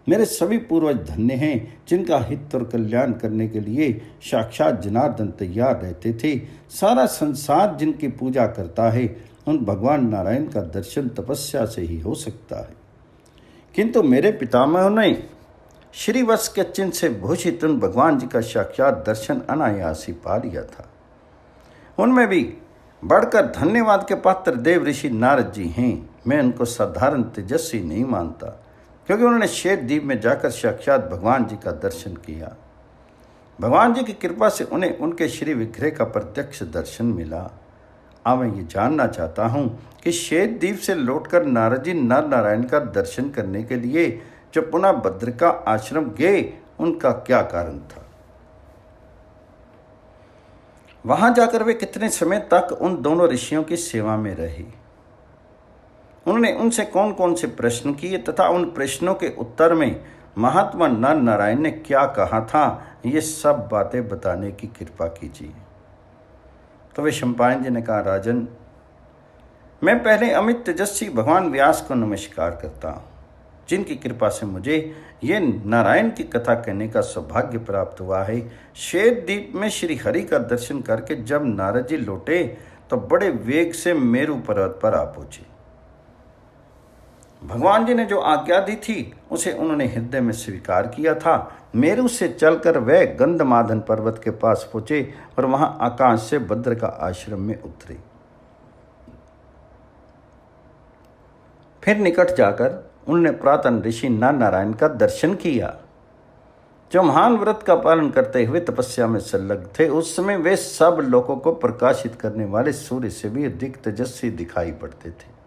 मेरे सभी पूर्वज धन्य हैं, जिनका हित और कल्याण करने के लिए साक्षात जनार्दन तैयार रहते थे। सारा संसार जिनकी पूजा करता है, उन भगवान नारायण का दर्शन तपस्या से ही हो सकता है। किंतु मेरे पितामह ने श्रीवत्स के चिन्ह से भूषित उन भगवान जी का साक्षात दर्शन अनायास ही पा लिया था। उनमें भी बढ़कर धन्यवाद के पात्र देव ऋषि नारद जी हैं। मैं उनको साधारण तेजस्वी नहीं मानता, क्योंकि उन्होंने श्वेत द्वीप में जाकर साक्षात भगवान जी का दर्शन किया। भगवान जी की कृपा से उन्हें उनके श्री विग्रह का प्रत्यक्ष दर्शन मिला। अब मैं ये जानना चाहता हूँ कि श्वेत द्वीप से लौटकर नारद जी नर नारायण का दर्शन करने के लिए जो पुनः भद्रिका आश्रम गए, उनका क्या कारण था? वहां जाकर वे कितने समय तक उन दोनों ऋषियों की सेवा में रहे? उन्होंने उनसे कौन कौन से प्रश्न किए तथा उन प्रश्नों के उत्तर में महात्मा नर नारायण ने क्या कहा था, ये सब बातें बताने की कृपा कीजिए। तो वे शंपायन जी ने कहा, राजन, मैं पहले अमित तेजस्वी भगवान व्यास को नमस्कार करता हूँ, जिनकी कृपा से मुझे ये नारायण की कथा कहने का सौभाग्य प्राप्त हुआ है। श्वेत द्वीप में श्री हरि का दर्शन करके जब नारद जी लौटे तो बड़े वेग से मेरु पर्वत पर आ पहुंचे। भगवान जी ने जो आज्ञा दी थी उसे उन्होंने हृदय में स्वीकार किया था। मेरु से चलकर वह गंधमादन पर्वत के पास पहुंचे और वहां आकाश से भद्रिका आश्रम में उतरे। फिर निकट जाकर उन्होंने पुरातन ऋषि नर नारायण का दर्शन किया, जो महान व्रत का पालन करते हुए तपस्या में संलग्न थे। उस समय वे सब लोगों को प्रकाशित करने वाले सूर्य से भी अधिक तेजस्वी दिखाई पड़ते थे।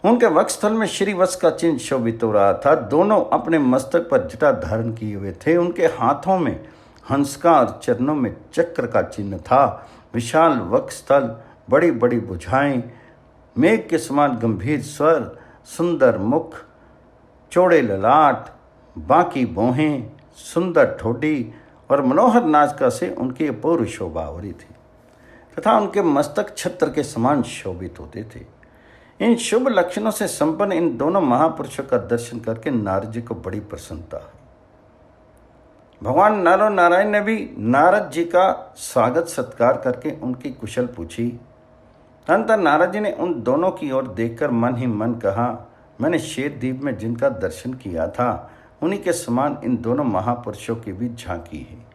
उनके वक्षस्थल में श्रीवत्स का चिन्ह शोभित हो रहा था। दोनों अपने मस्तक पर जटा धारण किए हुए थे। उनके हाथों में हंस का और चरणों में चक्र का चिन्ह था। विशाल वक्षस्थल, बड़ी बड़ी भुजाएं, मेघ के समान गंभीर स्वर, सुंदर मुख, चौड़े ललाट, बाकी भौहें, सुंदर ठोडी और मनोहर नासिका से उनकी अपूर्व शोभा हो रही थी तथा उनके मस्तक छत्र के समान शोभित होते थे। इन शुभ लक्षणों से संपन्न इन दोनों महापुरुषों का दर्शन करके नारद जी को बड़ी प्रसन्नता हुई। भगवान नर और नारायण ने भी नारद जी का स्वागत सत्कार करके उनकी कुशल पूछी। अनंतर नारद जी ने उन दोनों की ओर देखकर मन ही मन कहा, मैंने श्वेत द्वीप में जिनका दर्शन किया था, उन्हीं के समान इन दोनों महापुरुषों की भी झांकी है।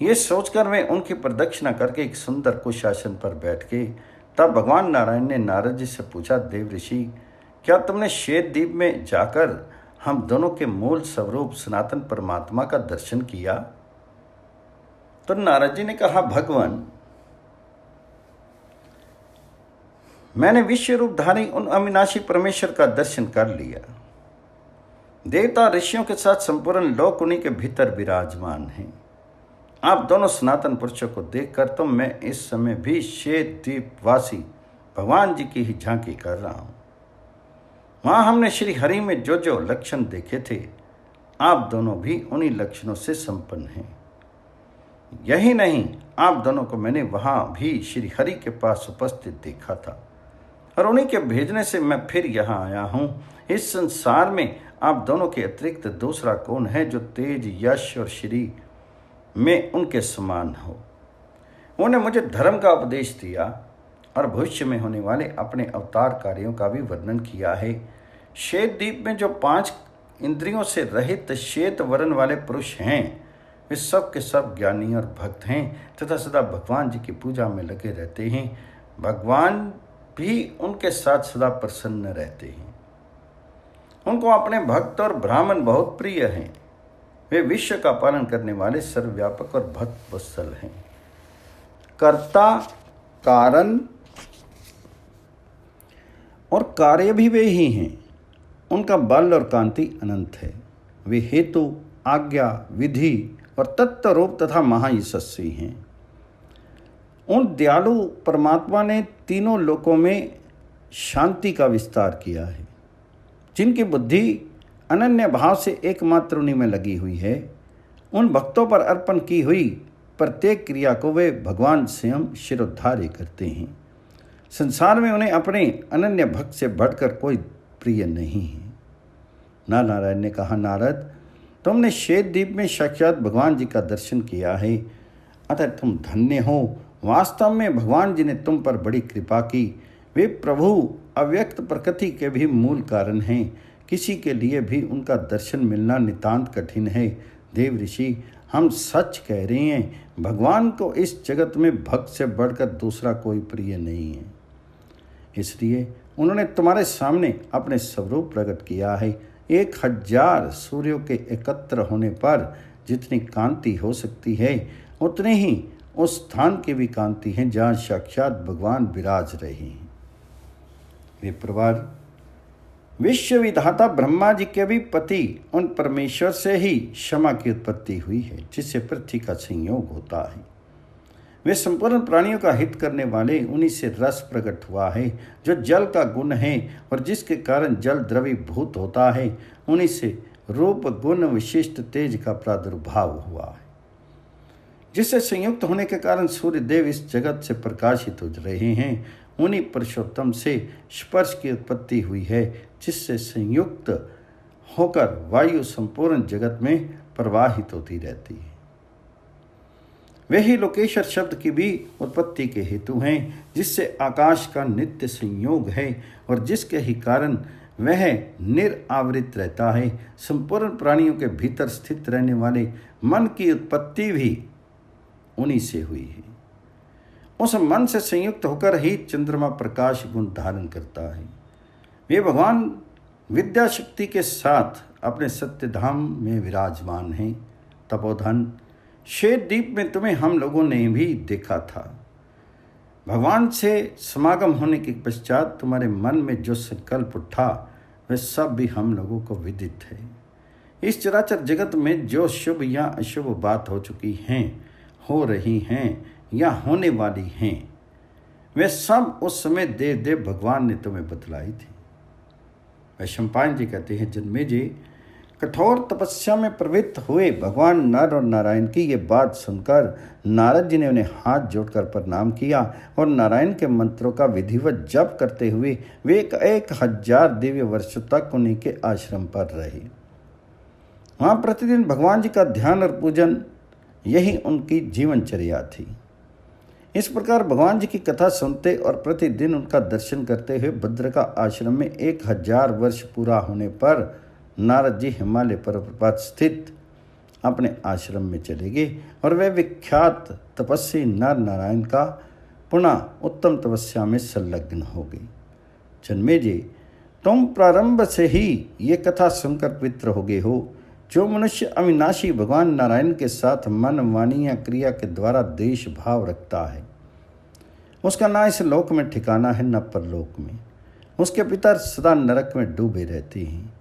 ये सोचकर वे उनकी प्रदक्षिणा करके एक सुंदर कुशासन पर बैठ गए। तब भगवान नारायण ने नारद जी से पूछा, देव ऋषि, क्या तुमने श्वेत द्वीप में जाकर हम दोनों के मूल स्वरूप सनातन परमात्मा का दर्शन किया? तो नारद जी ने कहा, भगवान, मैंने विश्व रूपधारी उन अविनाशी परमेश्वर का दर्शन कर लिया। देवता ऋषियों के साथ संपूर्ण लोक उन्हीं के भीतर विराजमान हैं। आप दोनों सनातन पुरुषों को देखकर तो मैं इस समय भी श्वेत द्वीप वासी भगवान जी की ही झांकी कर रहा हूँ। वहाँ हमने श्री हरि में जो जो लक्षण देखे थे, आप दोनों भी उन्हीं लक्षणों से संपन्न हैं। यही नहीं, आप दोनों को मैंने वहाँ भी श्री हरि के पास उपस्थित देखा था और उन्हीं के भेजने से मैं फिर यहाँ आया हूँ। इस संसार में आप दोनों के अतिरिक्त दूसरा कौन है जो तेज, यश और श्री में उनके समान हो। उन्होंने मुझे धर्म का उपदेश दिया और भविष्य में होने वाले अपने अवतार कार्यों का भी वर्णन किया है। श्वेत द्वीप में जो 5 इंद्रियों से रहित श्वेत वर्ण वाले पुरुष हैं, वे सब के सब ज्ञानी और भक्त हैं तथा सदा भगवान जी की पूजा में लगे रहते हैं। भगवान भी उनके साथ सदा प्रसन्न रहते हैं। उनको अपने भक्त और ब्राह्मण बहुत प्रिय हैं। वे विश्व का पालन करने वाले सर्वव्यापक और भक्त वत्सल हैं। कर्ता, कारण और कार्य भी वे ही हैं। उनका बल और कांति अनंत है। वे हेतु, आज्ञा, विधि और तत्व रूप तथा महायशस्वी हैं। उन दयालु परमात्मा ने तीनों लोकों में शांति का विस्तार किया है। जिनकी बुद्धि अनन्य भाव से एकमात्र उन्हीं में लगी हुई है, उन भक्तों पर अर्पण की हुई प्रत्येक क्रिया को वे भगवान स्वयं शिरोधार्य करते हैं। संसार में उन्हें अपने अनन्य भक्त से बढ़कर कोई प्रिय नहीं है। नारायण ने कहा, नारद, तुमने श्वेत द्वीप में साक्षात भगवान जी का दर्शन किया है, अतः तुम धन्य हो। वास्तव में भगवान जी ने तुम पर बड़ी कृपा की। वे प्रभु अव्यक्त प्रकृति के भी मूल कारण हैं। किसी के लिए भी उनका दर्शन मिलना नितांत कठिन है। देव ऋषि, हम सच कह रहे हैं, भगवान को इस जगत में भक्त से बढ़कर दूसरा कोई प्रिय नहीं है। इसलिए उन्होंने तुम्हारे सामने अपने स्वरूप प्रकट किया है। 1000 सूर्यों के एकत्र होने पर जितनी कांति हो सकती है, उतने ही उस स्थान की भी कांति है जहाँ साक्षात भगवान विराज रहे हैं। वे परिवार विश्व विधाता ब्रह्मा जी के भी पति उन परमेश्वर से ही क्षमा की उत्पत्ति हुई है, जिससे पृथ्वी का संयोग होता है। वे संपूर्ण प्राणियों का हित करने वाले, उन्हीं से रस प्रकट हुआ है जो जल का गुण है और जिसके कारण जल द्रवीभूत होता है। उन्हीं से रूप गुण विशिष्ट तेज का प्रादुर्भाव हुआ है, जिससे संयुक्त होने के कारण सूर्य देव इस जगत से प्रकाशित हो रहे हैं। उन्हीं पुरुषोत्तम से स्पर्श की उत्पत्ति हुई है, जिससे संयुक्त होकर वायु संपूर्ण जगत में प्रवाहित होती रहती है। वे ही लोकेश्वर शब्द की भी उत्पत्ति के हेतु हैं, जिससे आकाश का नित्य संयोग है और जिसके ही कारण वह निरावृत रहता है। संपूर्ण प्राणियों के भीतर स्थित रहने वाले मन की उत्पत्ति भी उन्हीं से हुई है। उस मन से संयुक्त होकर ही चंद्रमा प्रकाश गुण धारण करता है। वे भगवान विद्या शक्ति के साथ अपने सत्यधाम में विराजमान हैं। तपोधन, श्वेत द्वीप में तुम्हें हम लोगों ने भी देखा था। भगवान से समागम होने के पश्चात तुम्हारे मन में जो संकल्प उठा, वह सब भी हम लोगों को विदित है। इस चराचर जगत में जो शुभ या अशुभ बात हो चुकी हैं, हो रही हैं या होने वाली हैं, वे सब उस समय देव देव भगवान ने तुम्हें बतलाई थी। वैशंपायन जी कहते हैं, जन्मेजय, कठोर तपस्या में प्रवृत्त हुए भगवान नर और नारायण की ये बात सुनकर नारद जी ने उन्हें हाथ जोड़कर प्रणाम किया और नारायण के मंत्रों का विधिवत जप करते हुए वे 1000 दिव्य वर्षों तक उन्हीं के आश्रम पर रहे। वहाँ प्रतिदिन भगवान जी का ध्यान और पूजन, यही उनकी जीवनचर्या थी। इस प्रकार भगवान जी की कथा सुनते और प्रतिदिन उनका दर्शन करते हुए भद्रका आश्रम में 1000 वर्ष पूरा होने पर नारद जी हिमालय पर्वत पर स्थित अपने आश्रम में चले गए और वे विख्यात तपस्वी नर नारायण का पुनः उत्तम तपस्या में संलग्न हो गए। जन्मेजय, तुम प्रारंभ से ही ये कथा सुनकर पवित्र हो गए हो। जो मनुष्य अविनाशी भगवान नारायण के साथ मन, वाणी या क्रिया के द्वारा देश भाव रखता है, उसका ना इस लोक में ठिकाना है न परलोक में। उसके पिता सदा नरक में डूबे रहते हैं।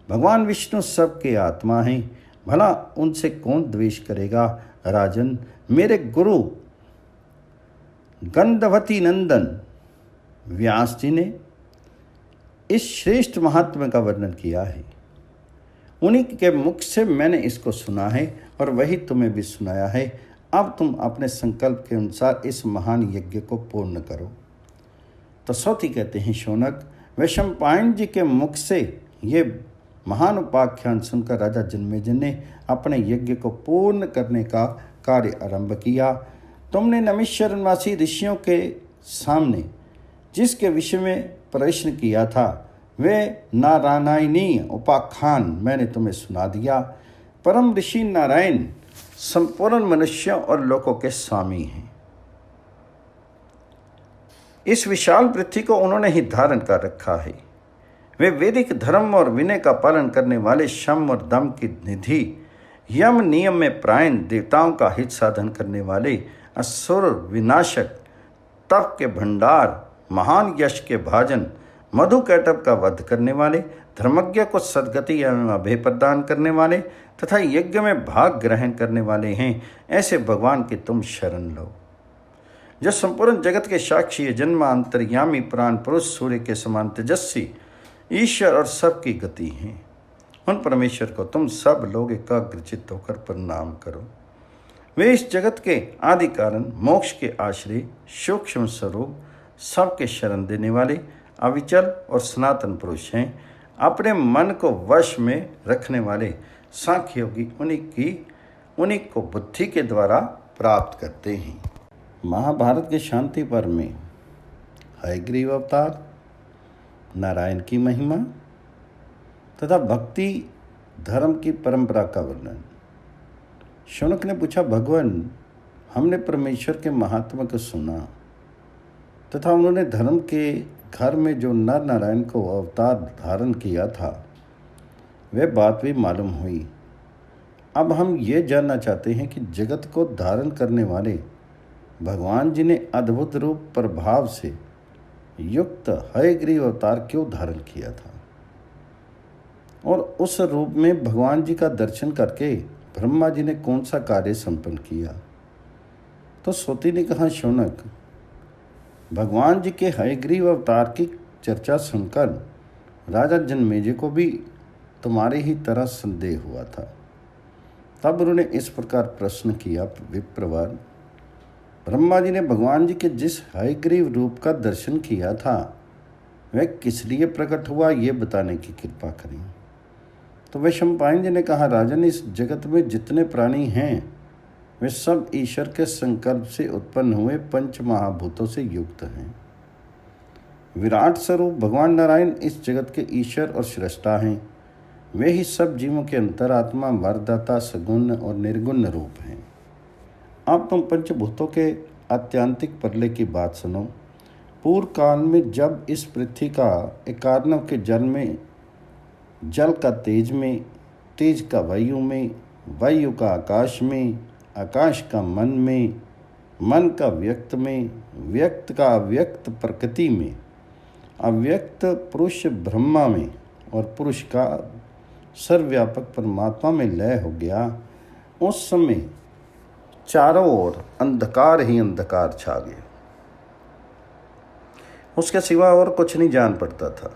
भगवान विष्णु सबके आत्मा हैं, भला उनसे कौन द्वेष करेगा। राजन, मेरे गुरु गंधवती नंदन व्यास जी ने इस श्रेष्ठ महात्मा का वर्णन किया है। उन्हीं के मुख से मैंने इसको सुना है और वही तुम्हें भी सुनाया है। अब तुम अपने संकल्प के अनुसार इस महान यज्ञ को पूर्ण करो। तो सौती कहते हैं, शौनक, वैशंपायन जी के मुख से ये महान उपाख्यान सुनकर राजा जन्मेजय ने अपने यज्ञ को पूर्ण करने का कार्य आरंभ किया। तुमने नैमिषारण्यवासी ऋषियों के सामने जिसके विषय में प्रश्न किया था वे नारायणी उपाख्यान मैंने तुम्हें सुना दिया। परम ऋषि नारायण संपूर्ण मनुष्यों और लोकों के स्वामी हैं। इस विशाल पृथ्वी को उन्होंने ही धारण कर रखा है। वे वैदिक धर्म और विनय का पालन करने वाले शम और दम की निधि, यम नियम में प्रायण, देवताओं का हित साधन करने वाले, असुर विनाशक, तप के भंडार, महान यश के भाजन, मधु कैटभ का वध करने वाले, धर्मज्ञ को सद्गति एवं अभय प्रदान करने वाले तथा यज्ञ में भाग ग्रहण करने वाले हैं। ऐसे भगवान की तुम शरण लो, जो संपूर्ण जगत के साक्षी, जन्म अंतर्यामी, प्राण पुरुष, सूर्य के समान तेजस्वी, ईश्वर और सबकी गति हैं। उन परमेश्वर को तुम सब लोग एकाग्रचित्त होकर प्रणाम करो। वे इस जगत के आदि कारण, मोक्ष के आश्रय, सूक्ष्म स्वरूप, सबके शरण देने वाले, अविचल और सनातन पुरुष हैं। अपने मन को वश में रखने वाले सांख्य योगी उन्हीं को बुद्धि के द्वारा प्राप्त करते हैं। महाभारत के शांति पर्व में हयग्रीव अवतार, नारायण की महिमा तथा भक्ति धर्म की परंपरा का वर्णन। शौनक ने पूछा, भगवान, हमने परमेश्वर के महात्मा को सुना तथा उन्होंने धर्म के घर में जो नर नारायण को अवतार धारण किया था वह बात भी मालूम हुई। अब हम ये जानना चाहते हैं कि जगत को धारण करने वाले भगवान जी ने अद्भुत रूप प्रभाव से युक्त हयग्रीव अवतार क्यों धारण किया था और उस रूप में भगवान जी का दर्शन करके ब्रह्मा जी ने कौन सा कार्य संपन्न किया। तो सौती ने कहा, शौनक, भगवान जी के हयग्रीव अवतार की चर्चा सुनकर राजा जन्मेजय को भी तुम्हारे ही तरह संदेह हुआ था। तब उन्होंने इस प्रकार प्रश्न किया, विप्रवर, ब्रह्मा जी ने भगवान जी के जिस हयग्रीव रूप का दर्शन किया था वह किस लिए प्रकट हुआ, ये बताने की कृपा करें। तो वैशंपायन जी ने कहा, राजन, इस जगत में जितने प्राणी हैं वे सब ईश्वर के संकल्प से उत्पन्न हुए पंच महाभूतों से युक्त हैं। विराट स्वरूप भगवान नारायण इस जगत के ईश्वर और सृष्टा हैं। वे ही सब जीवों के अंतरात्मा, वरदाता, सगुण और निर्गुण रूप हैं। अब तुम पंचभूतों के आत्यांतिक प्रलय की बात सुनो। पूर्व काल में जब इस पृथ्वी का एकार्णव के जल में, जल का तेज में, तेज का वायु में, वायु का आकाश में, आकाश का मन में, मन का व्यक्त में, व्यक्त का अव्यक्त प्रकृति में, अव्यक्त पुरुष ब्रह्मा में और पुरुष का सर्वव्यापक परमात्मा में लय हो गया, उस समय चारों ओर अंधकार ही अंधकार छा गया। उसके सिवा और कुछ नहीं जान पड़ता था।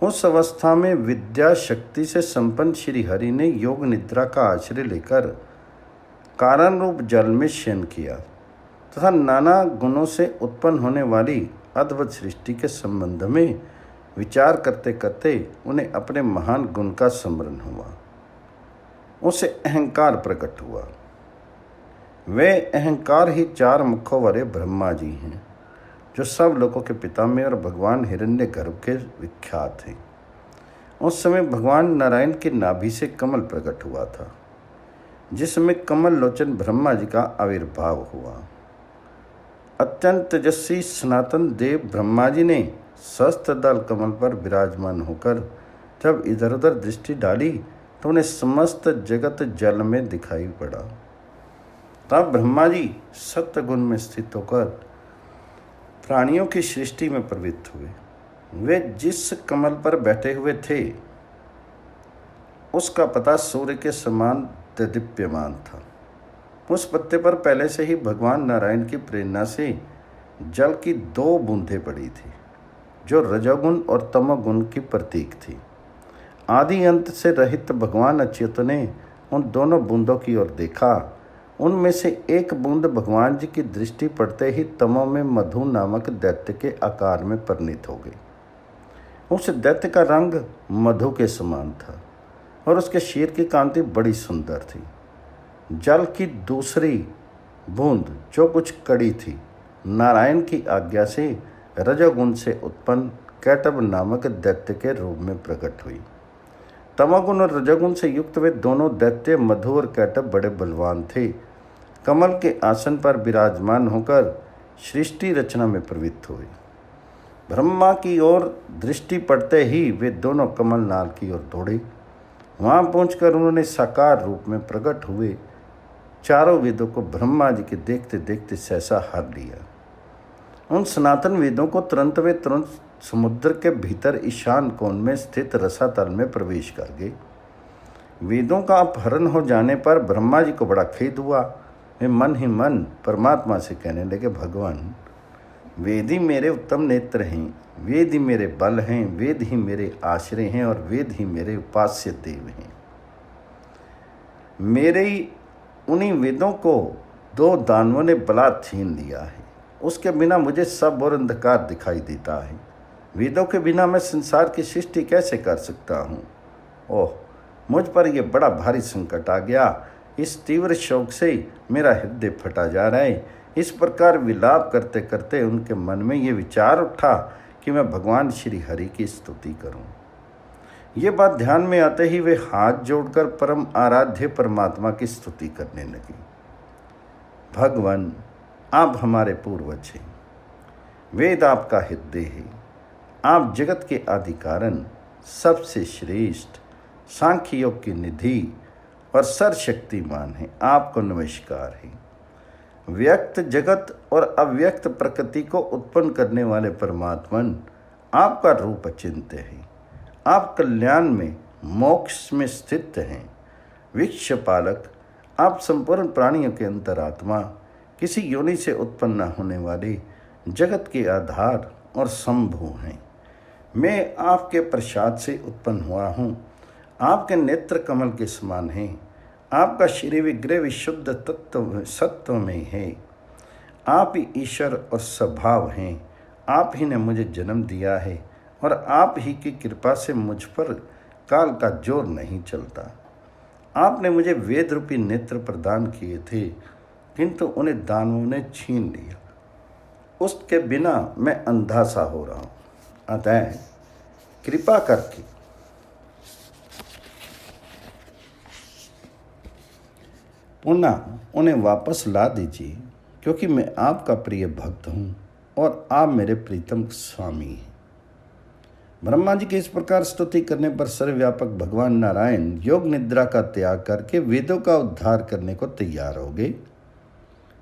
उस अवस्था में विद्या शक्ति से संपन्न श्री हरि ने योग निद्रा का आश्रय लेकर कारण रूप जल में शयन किया तथा नाना गुणों से उत्पन्न होने वाली अद्भुत सृष्टि के संबंध में विचार करते करते उन्हें अपने महान गुण का स्मरण हुआ। उसे अहंकार प्रकट हुआ। वे अहंकार ही चार मुखों वाले ब्रह्मा जी हैं, जो सब लोगों के पितामह और भगवान हिरण्यगर्भ के विख्यात हैं। उस समय भगवान नारायण की नाभि से कमल प्रकट हुआ था, जिसमें कमल लोचन ब्रह्मा जी का आविर्भाव हुआ। अत्यंत तेजस्वी सनातन देव ब्रह्मा जी ने सहस्त्र दल कमल पर विराजमान होकर जब इधर उधर दृष्टि डाली तो उन्हें समस्त जगत जल में दिखाई पड़ा। तब ब्रह्मा जी सत्य गुण में स्थित होकर प्राणियों की सृष्टि में प्रवृत्त हुए। वे जिस कमल पर बैठे हुए थे उसका पता सूर्य के समान दीप्यमान था। उस पत्ते पर पहले से ही भगवान नारायण की प्रेरणा से जल की 2 बूंदें पड़ी थी, जो रजोगुण और तमोगुण की प्रतीक थी। आदि अंत से रहित भगवान अच्युत ने उन दोनों बूंदों की ओर देखा उनमें से एक बूंद भगवान जी की दृष्टि पड़ते ही तमो में मधु नामक दैत्य के आकार में परिणित हो गई। उस दैत्य का रंग मधु के समान था और उसके शीर की कांति बड़ी सुंदर थी। जल की दूसरी बूंद जो कुछ कड़ी थी, नारायण की आज्ञा से रजोगुण से उत्पन्न कैटभ नामक दैत्य के रूप में प्रकट हुई। तमोगुण और रजोगुण से युक्त वे दोनों दैत्य मधु और कैटभ बड़े बलवान थे। कमल के आसन पर विराजमान होकर सृष्टि रचना में प्रवृत्त हुए। ब्रह्मा की ओर दृष्टि पड़ते ही वे दोनों कमल नाल की ओर दौड़े। वहां पहुंचकर उन्होंने साकार रूप में प्रकट हुए चारों वेदों को ब्रह्मा जी के देखते देखते सहसा हर लिया। उन सनातन वेदों को तुरंत समुद्र के भीतर ईशान कोण में स्थित रसातल में प्रवेश कर गए। वेदों का अपहरण हो जाने पर ब्रह्मा जी को बड़ा खेद हुआ। वे मन ही मन परमात्मा से कहने लगे, भगवान, वेद ही मेरे उत्तम नेत्र हैं, वेद ही मेरे बल हैं, वेद ही मेरे आश्रय हैं और वेद ही मेरे उपास्य देव हैं। मेरे ही उन्हीं वेदों को दो दानवों ने बलात् छीन लिया है। उसके बिना मुझे सब और अंधकार दिखाई देता है। वेदों के बिना मैं संसार की सृष्टि कैसे कर सकता हूँ? ओह, मुझ पर यह बड़ा भारी संकट आ गया। इस तीव्र शोक से मेरा हृदय फटा जा रहा है। इस प्रकार विलाप करते करते उनके मन में ये विचार उठा कि मैं भगवान श्री हरि की स्तुति करूं। ये बात ध्यान में आते ही वे हाथ जोड़कर परम आराध्य परमात्मा की स्तुति करने लगे। भगवान, आप हमारे पूर्वज हैं, वेद आपका हृदय है, आप जगत के आदि कारण, सबसे श्रेष्ठ, सांख्य योग की निधि और सर्वशक्तिमान हैं। आपको नमस्कार है। व्यक्त जगत और अव्यक्त प्रकृति को उत्पन्न करने वाले परमात्मन, आपका रूप अचिंत्य है। आप कल्याण में, मोक्ष में स्थित हैं। वृक्ष पालक, आप संपूर्ण प्राणियों के अंतरात्मा, किसी योनि से उत्पन्न न होने वाले जगत के आधार और संभू हैं। मैं आपके प्रसाद से उत्पन्न हुआ हूँ। आपके नेत्र कमल के समान हैं। आपका श्री विग्रह विशुद्ध तत्व सत्व में है। आप ही ईश्वर और स्वभाव हैं। आप ही ने मुझे जन्म दिया है और आप ही की कृपा से मुझ पर काल का जोर नहीं चलता। आपने मुझे वेद रूपी नेत्र प्रदान किए थे, किंतु उन्हें दानवों ने छीन लिया। उसके बिना मैं अंधा सा हो रहा हूँ। अतः कृपा करके पुनः उन्हें वापस ला दीजिए, क्योंकि मैं आपका प्रिय भक्त हूँ और आप मेरे प्रीतम स्वामी हैं। ब्रह्मा जी के इस प्रकार स्तुति करने पर सर्वव्यापक भगवान नारायण योग निद्रा का त्याग करके वेदों का उद्धार करने को तैयार हो गए।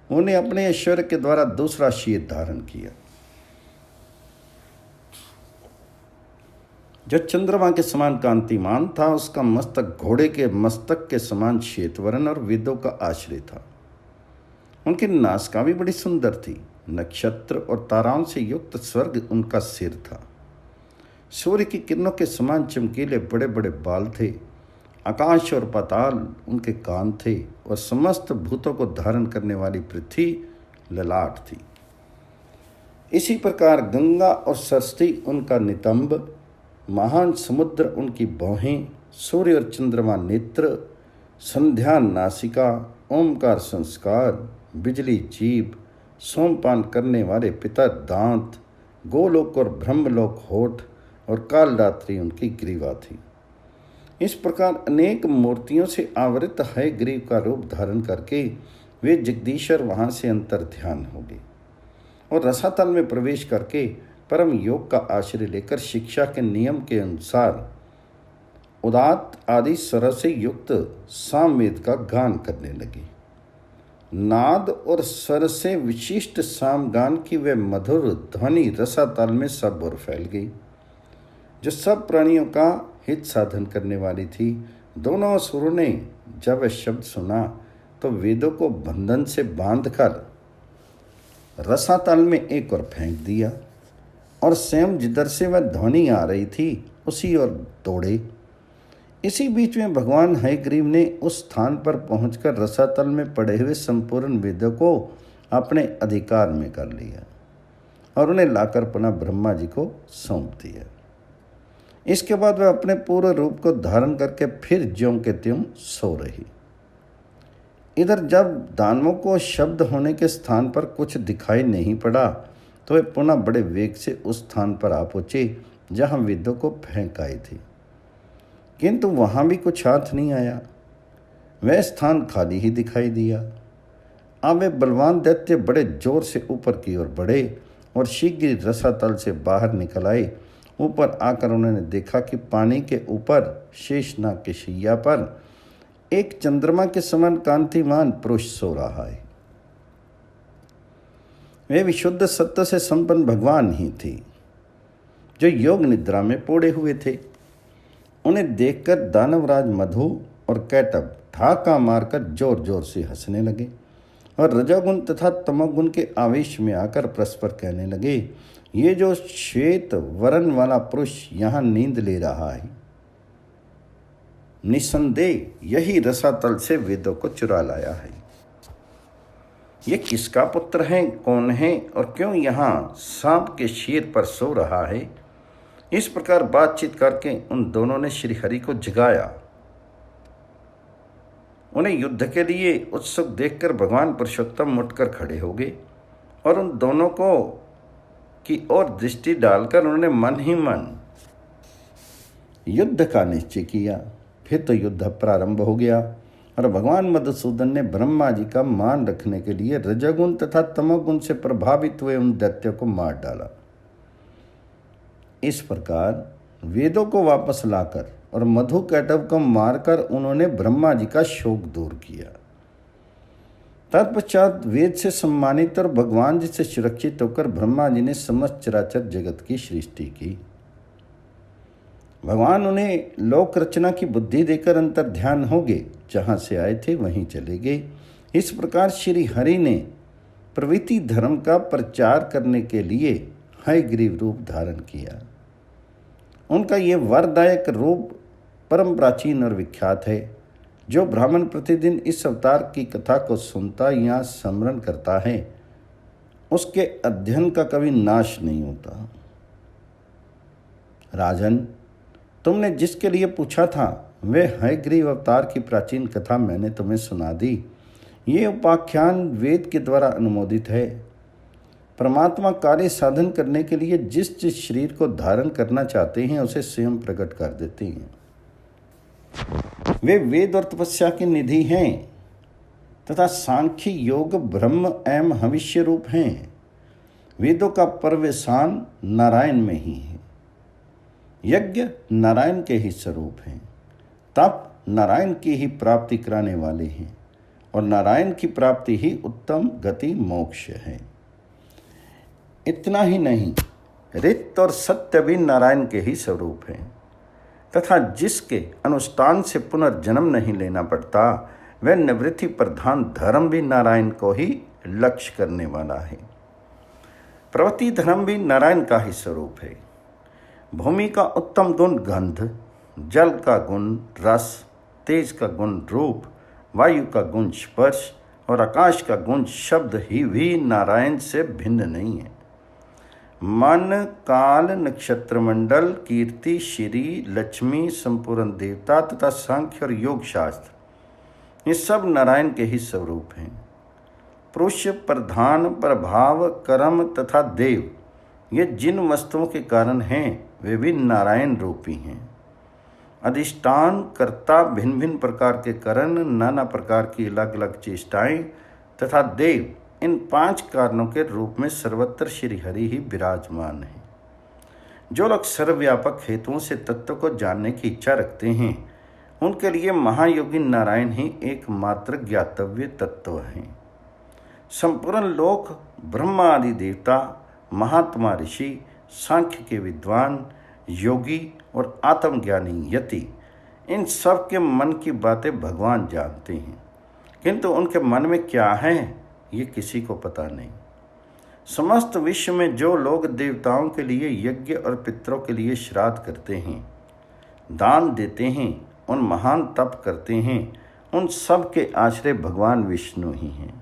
उन्हें अपने ऐश्वर्य के द्वारा दूसरा शीर धारण किया, जो चंद्रमा के समान कांतिमान था। उसका मस्तक घोड़े के मस्तक के समान श्वेतवर्ण और वेदों का आश्रय था। उनकी नासिका भी बड़ी सुंदर थी। नक्षत्र और ताराओं से युक्त स्वर्ग उनका सिर था। सूर्य की किरणों के समान चमकीले बड़े बड़े बाल थे। आकाश और पाताल उनके कान थे और समस्त भूतों को धारण करने वाली पृथ्वी ललाट थी। इसी प्रकार गंगा और सरस्वती उनका नितंब, महान समुद्र उनकी भौहें, सूर्य और चंद्रमा नेत्र, संध्या नासिका, ओमकार संस्कार, बिजली जीभ, सोमपान करने वाले पितर दांत, गोलोक और ब्रह्मलोक होठ और कालरात्रि उनकी ग्रीवा थी। इस प्रकार अनेक मूर्तियों से आवृत है ग्रीव का रूप धारण करके वे जगदीश्वर वहाँ से अंतर ध्यान हो गए और रसातल में प्रवेश करके परम योग का आश्रय लेकर शिक्षा के नियम के अनुसार उदात्त आदि स्वर से युक्त सामवेद का गान करने लगे। नाद और स्वर से विशिष्ट सामगान की वे मधुर ध्वनि रसातल में सब ओर फैल गई, जो सब प्राणियों का हित साधन करने वाली थी। दोनों असुरों ने जब वह शब्द सुना तो वेदों को बंधन से बांधकर रसातल में एक ओर फेंक दिया और स्वयं जिधर से वह ध्वनि आ रही थी उसी ओर दौड़े। इसी बीच में भगवान हयग्रीव ने उस स्थान पर पहुंचकर रसातल में पड़े हुए संपूर्ण वेदों को अपने अधिकार में कर लिया और उन्हें लाकर पुनः ब्रह्मा जी को सौंप दिया। इसके बाद वह अपने पूर्ण रूप को धारण करके फिर ज्यों के त्यों सो रही। इधर जब दानवों को शब्द होने के स्थान पर कुछ दिखाई नहीं पड़ा तो वे पुनः बड़े वेग से उस स्थान पर आ पहुंचे जहां वेदों को फेंक आई थी, किंतु वहां भी कुछ हाथ नहीं आया। वह स्थान खाली ही दिखाई दिया। अब वे बलवान दैत्य बड़े जोर से ऊपर की ओर बढ़े और शीघ्र ही रसातल से बाहर निकल आए। ऊपर आकर उन्होंने देखा कि पानी के ऊपर शेषनाग के शैया पर एक चंद्रमा के समान कांतिमान पुरुष सो रहा है। वे विशुद्ध सत्य से संपन्न भगवान ही थे जो योग निद्रा में पोड़े हुए थे। उन्हें देखकर दानवराज मधु और कैटब ठाका मारकर जोर जोर से हंसने लगे और रजोगुण तथा तमोगुण के आवेश में आकर परस्पर कहने लगे, ये जो श्वेत वर्ण वाला पुरुष यहाँ नींद ले रहा है, निसंदेह यही रसातल से वेदों को चुरा लाया है। ये किसका पुत्र है, कौन है और क्यों यहाँ सांप के शीर पर सो रहा है। इस प्रकार बातचीत करके उन दोनों ने श्री हरि को जगाया। उन्हें युद्ध के लिए उत्सुक देखकर भगवान पुरुषोत्तम उठकर खड़े हो गए और उन दोनों को की ओर दृष्टि डालकर उन्होंने मन ही मन युद्ध का निश्चय किया। फिर तो युद्ध प्रारंभ हो गया और भगवान मधुसूदन ने ब्रह्मा जी का मान रखने के लिए रजोगुण तथा तमोगुण से प्रभावित हुए उन दैत्यों को मार डाला। इस प्रकार वेदों को वापस लाकर और मधु कैटव को मारकर उन्होंने ब्रह्मा जी का शोक दूर किया। तत्पश्चात वेद से सम्मानित और भगवान जी से सुरक्षित होकर ब्रह्मा जी ने समस्त चराचर जगत की सृष्टि की। भगवान उन्हें लोक रचना की बुद्धि देकर अंतर ध्यान हो गए, जहाँ से आए थे वहीं चले गए। इस प्रकार श्री हरि ने प्रवृत्ति धर्म का प्रचार करने के लिए हयग्रीव रूप धारण किया। उनका ये वरदायक रूप परम प्राचीन और विख्यात है। जो ब्राह्मण प्रतिदिन इस अवतार की कथा को सुनता या स्मरण करता है, उसके अध्ययन का कभी नाश नहीं होता। राजन, तुमने जिसके लिए पूछा था वह हयग्रीव अवतार की प्राचीन कथा मैंने तुम्हें सुना दी। ये उपाख्यान वेद के द्वारा अनुमोदित है। परमात्मा कार्य साधन करने के लिए जिस जिस शरीर को धारण करना चाहते हैं उसे स्वयं प्रकट कर देते हैं। वे वेद और तपस्या की निधि हैं तथा सांख्य योग ब्रह्म एवं हविष्य रूप हैं। वेदों का पर्यवसान नारायण में ही है। यज्ञ नारायण के ही स्वरूप हैं। तप नारायण की ही प्राप्ति कराने वाले हैं और नारायण की प्राप्ति ही उत्तम गति मोक्ष है। इतना ही नहीं, रित और सत्य भी नारायण के ही स्वरूप हैं तथा जिसके अनुष्ठान से पुनर्जन्म नहीं लेना पड़ता, वह निवृत्ति प्रधान धर्म भी नारायण को ही लक्ष्य करने वाला है। प्रवृत्ति धर्म भी नारायण का ही स्वरूप है। भूमि का उत्तम गुण गंध, जल का गुण रस, तेज का गुण रूप, वायु का गुण स्पर्श और आकाश का गुण शब्द ही भी नारायण से भिन्न नहीं है। मन, काल, नक्षत्र मंडल, कीर्ति, श्री, लक्ष्मी, संपूर्ण देवता तथा सांख्य और योग शास्त्र, ये सब नारायण के ही स्वरूप हैं। पुरुष, प्रधान, प्रभाव, कर्म तथा देव, ये जिन वस्तुओं के कारण हैं वे भी नारायण रूपी हैं। अधिष्ठान, कर्ता, भिन्न भिन्न प्रकार के करण, नाना प्रकार की अलग अलग चेष्टाएं तथा देव, इन 5 कारणों के रूप में सर्वत्र श्री हरि ही विराजमान है। जो लोग सर्वव्यापक हेतुओं से तत्व को जानने की इच्छा रखते हैं, उनके लिए महायोगी नारायण ही एकमात्र ज्ञातव्य तत्व हैं। संपूर्ण लोक, ब्रह्मा आदि देवता, महात्मा ऋषि, सांख्य के विद्वान, योगी और आत्मज्ञानी यति, इन सब के मन की बातें भगवान जानते हैं, किंतु उनके मन में क्या है ये किसी को पता नहीं। समस्त विश्व में जो लोग देवताओं के लिए यज्ञ और पितरों के लिए श्राद्ध करते हैं, दान देते हैं, उन महान तप करते हैं, उन सब के आश्रय भगवान विष्णु ही हैं।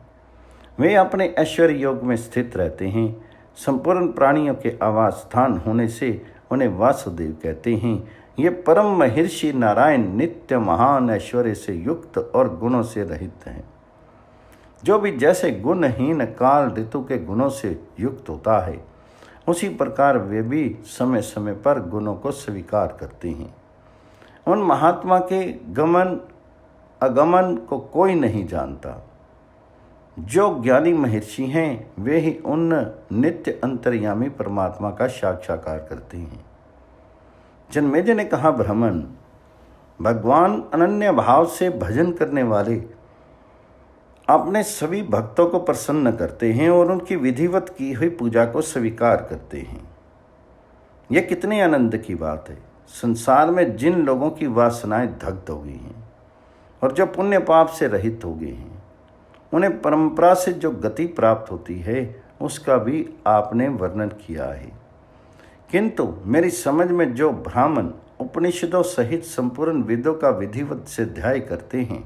वे अपने ऐश्वर्य योग में स्थित रहते हैं। संपूर्ण प्राणियों के आवास स्थान होने से उन्हें वासुदेव कहते हैं। ये परम महर्षि नारायण नित्य महान ऐश्वर्य से युक्त और गुणों से रहित हैं। जो भी जैसे गुणहीन काल ऋतु के गुणों से युक्त होता है, उसी प्रकार वे भी समय समय पर गुणों को स्वीकार करते हैं। उन महात्मा के गमन अगमन को कोई नहीं जानता। जो ज्ञानी महर्षि हैं, वे ही उन नित्य अंतर्यामी परमात्मा का साक्षात्कार करते हैं। जन्मेजय ने कहा, ब्राह्मण, भगवान अनन्य भाव से भजन करने वाले अपने सभी भक्तों को प्रसन्न करते हैं और उनकी विधिवत की हुई पूजा को स्वीकार करते हैं। यह कितने आनंद की बात है। संसार में जिन लोगों की वासनाएं दग्ध हो गई हैं और जो पुण्य पाप से रहित हो गए हैं, उन्हें परंपरा से जो गति प्राप्त होती है उसका भी आपने वर्णन किया है। किंतु मेरी समझ में जो ब्राह्मण उपनिषदों सहित संपूर्ण वेदों का विधिवत से अध्याय करते हैं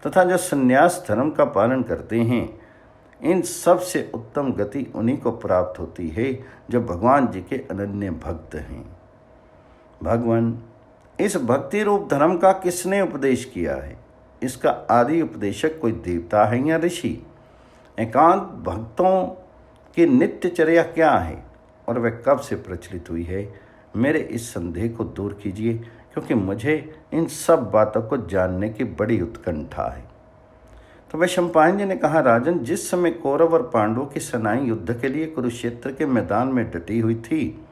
तथा जो संन्यास धर्म का पालन करते हैं, इन सब से उत्तम गति उन्हीं को प्राप्त होती है जो भगवान जी के अनन्य भक्त हैं। भगवान, इस भक्ति रूप धर्म का किसने उपदेश किया है? इसका आदि उपदेशक कोई देवता है या ऋषि? एकांत भक्तों की नित्यचर्या क्या है और वह कब से प्रचलित हुई है? मेरे इस संदेह को दूर कीजिए, क्योंकि मुझे इन सब बातों को जानने की बड़ी उत्कंठा है। तो वैशंपायन जी ने कहा, राजन, जिस समय कौरव और पांडवों की सेनाएं युद्ध के लिए कुरुक्षेत्र के मैदान में डटी हुई थी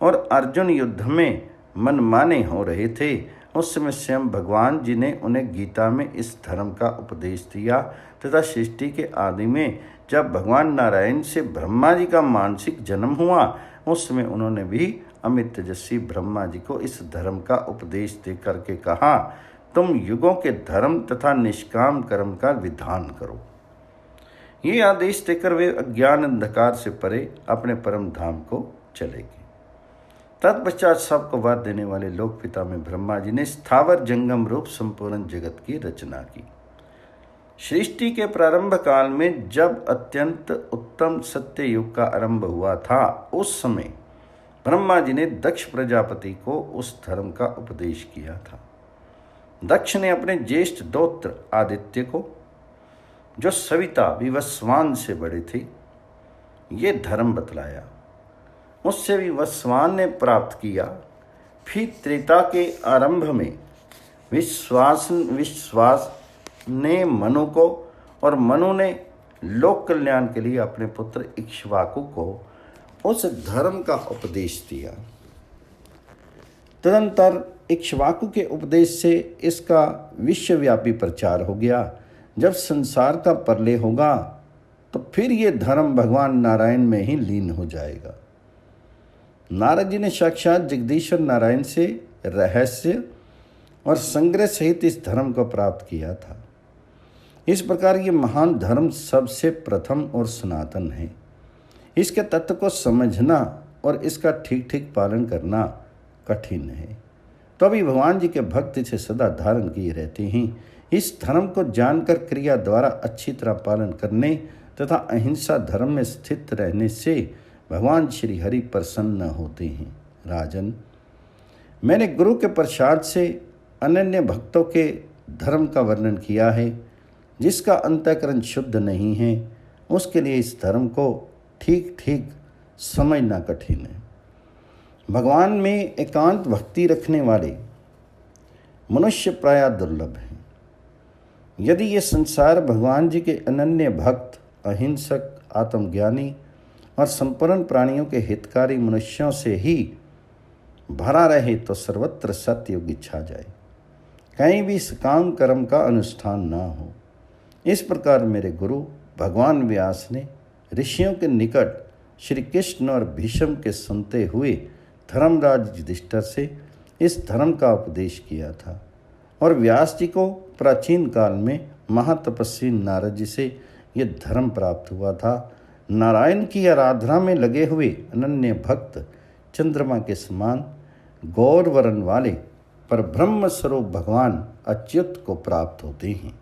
और अर्जुन युद्ध में मनमाने हो रहे थे, उस समय स्वयं भगवान जी ने उन्हें गीता में इस धर्म का उपदेश दिया तथा सृष्टि के आदि में जब भगवान नारायण से ब्रह्मा जी का मानसिक जन्म हुआ, उस समय उन्होंने भी अमित तेजस्वी ब्रह्मा जी को इस धर्म का उपदेश दे करके कहा, तुम युगों के धर्म तथा निष्काम कर्म का विधान करो। ये आदेश देकर वे अज्ञान अंधकार से परे अपने परम धाम को चले गए। तत्पश्चात सबको वर देने वाले लोक पिता में ब्रह्मा जी ने स्थावर जंगम रूप संपूर्ण जगत की रचना की। सृष्टि के प्रारंभ काल में जब अत्यंत उत्तम सत्य युग का आरंभ हुआ था, उस समय ब्रह्मा जी ने दक्ष प्रजापति को उस धर्म का उपदेश किया था। दक्ष ने अपने ज्येष्ठ दौत्र आदित्य को, जो सविता विवस्वान से बड़े थे, ये धर्म बतलाया। उससे विवस्वान ने प्राप्त किया। फिर त्रेता के आरंभ में विश्वास ने मनु को, और मनु ने लोक कल्याण के लिए अपने पुत्र इक्ष्वाकु को उस धर्म का उपदेश दिया। तदंतर इक्ष्वाकु के उपदेश से इसका विश्वव्यापी प्रचार हो गया। जब संसार का प्रलय होगा तो फिर ये धर्म भगवान नारायण में ही लीन हो जाएगा। नारद जी ने साक्षात जगदीश्वर नारायण से रहस्य और संग्रह सहित इस धर्म को प्राप्त किया था। इस प्रकार ये महान धर्म सबसे प्रथम और सनातन है। इसके तत्व को समझना और इसका ठीक ठीक पालन करना कठिन है, तो अभी भगवान जी के भक्त इसे सदा धारण किए रहते हैं। इस धर्म को जानकर क्रिया द्वारा अच्छी तरह पालन करने तथा अहिंसा धर्म में स्थित रहने से भगवान श्री हरि प्रसन्न होते हैं। राजन, मैंने गुरु के प्रसाद से अनन्य भक्तों के धर्म का वर्णन किया है। जिसका अंतःकरण शुद्ध नहीं है, उसके लिए इस धर्म को ठीक ठीक समझना कठिन है। भगवान में एकांत भक्ति रखने वाले मनुष्य प्रायः दुर्लभ हैं। यदि ये संसार भगवान जी के अनन्य भक्त, अहिंसक, आत्मज्ञानी और संपूर्ण प्राणियों के हितकारी मनुष्यों से ही भरा रहे तो सर्वत्र सत्ययुग छा जाए, कहीं भी सकाम कर्म का अनुष्ठान ना हो। इस प्रकार मेरे गुरु भगवान व्यास ने ऋषियों के निकट श्री कृष्ण और भीष्म के सुनते हुए धर्मराज युधिष्ठिर से इस धर्म का उपदेश किया था, और व्यास जी को प्राचीन काल में महातपस्वी नारद जी से ये धर्म प्राप्त हुआ था। नारायण की आराधना में लगे हुए अनन्य भक्त चंद्रमा के समान गौर वर्ण वाले पर ब्रह्म स्वरूप भगवान अच्युत को प्राप्त होते हैं।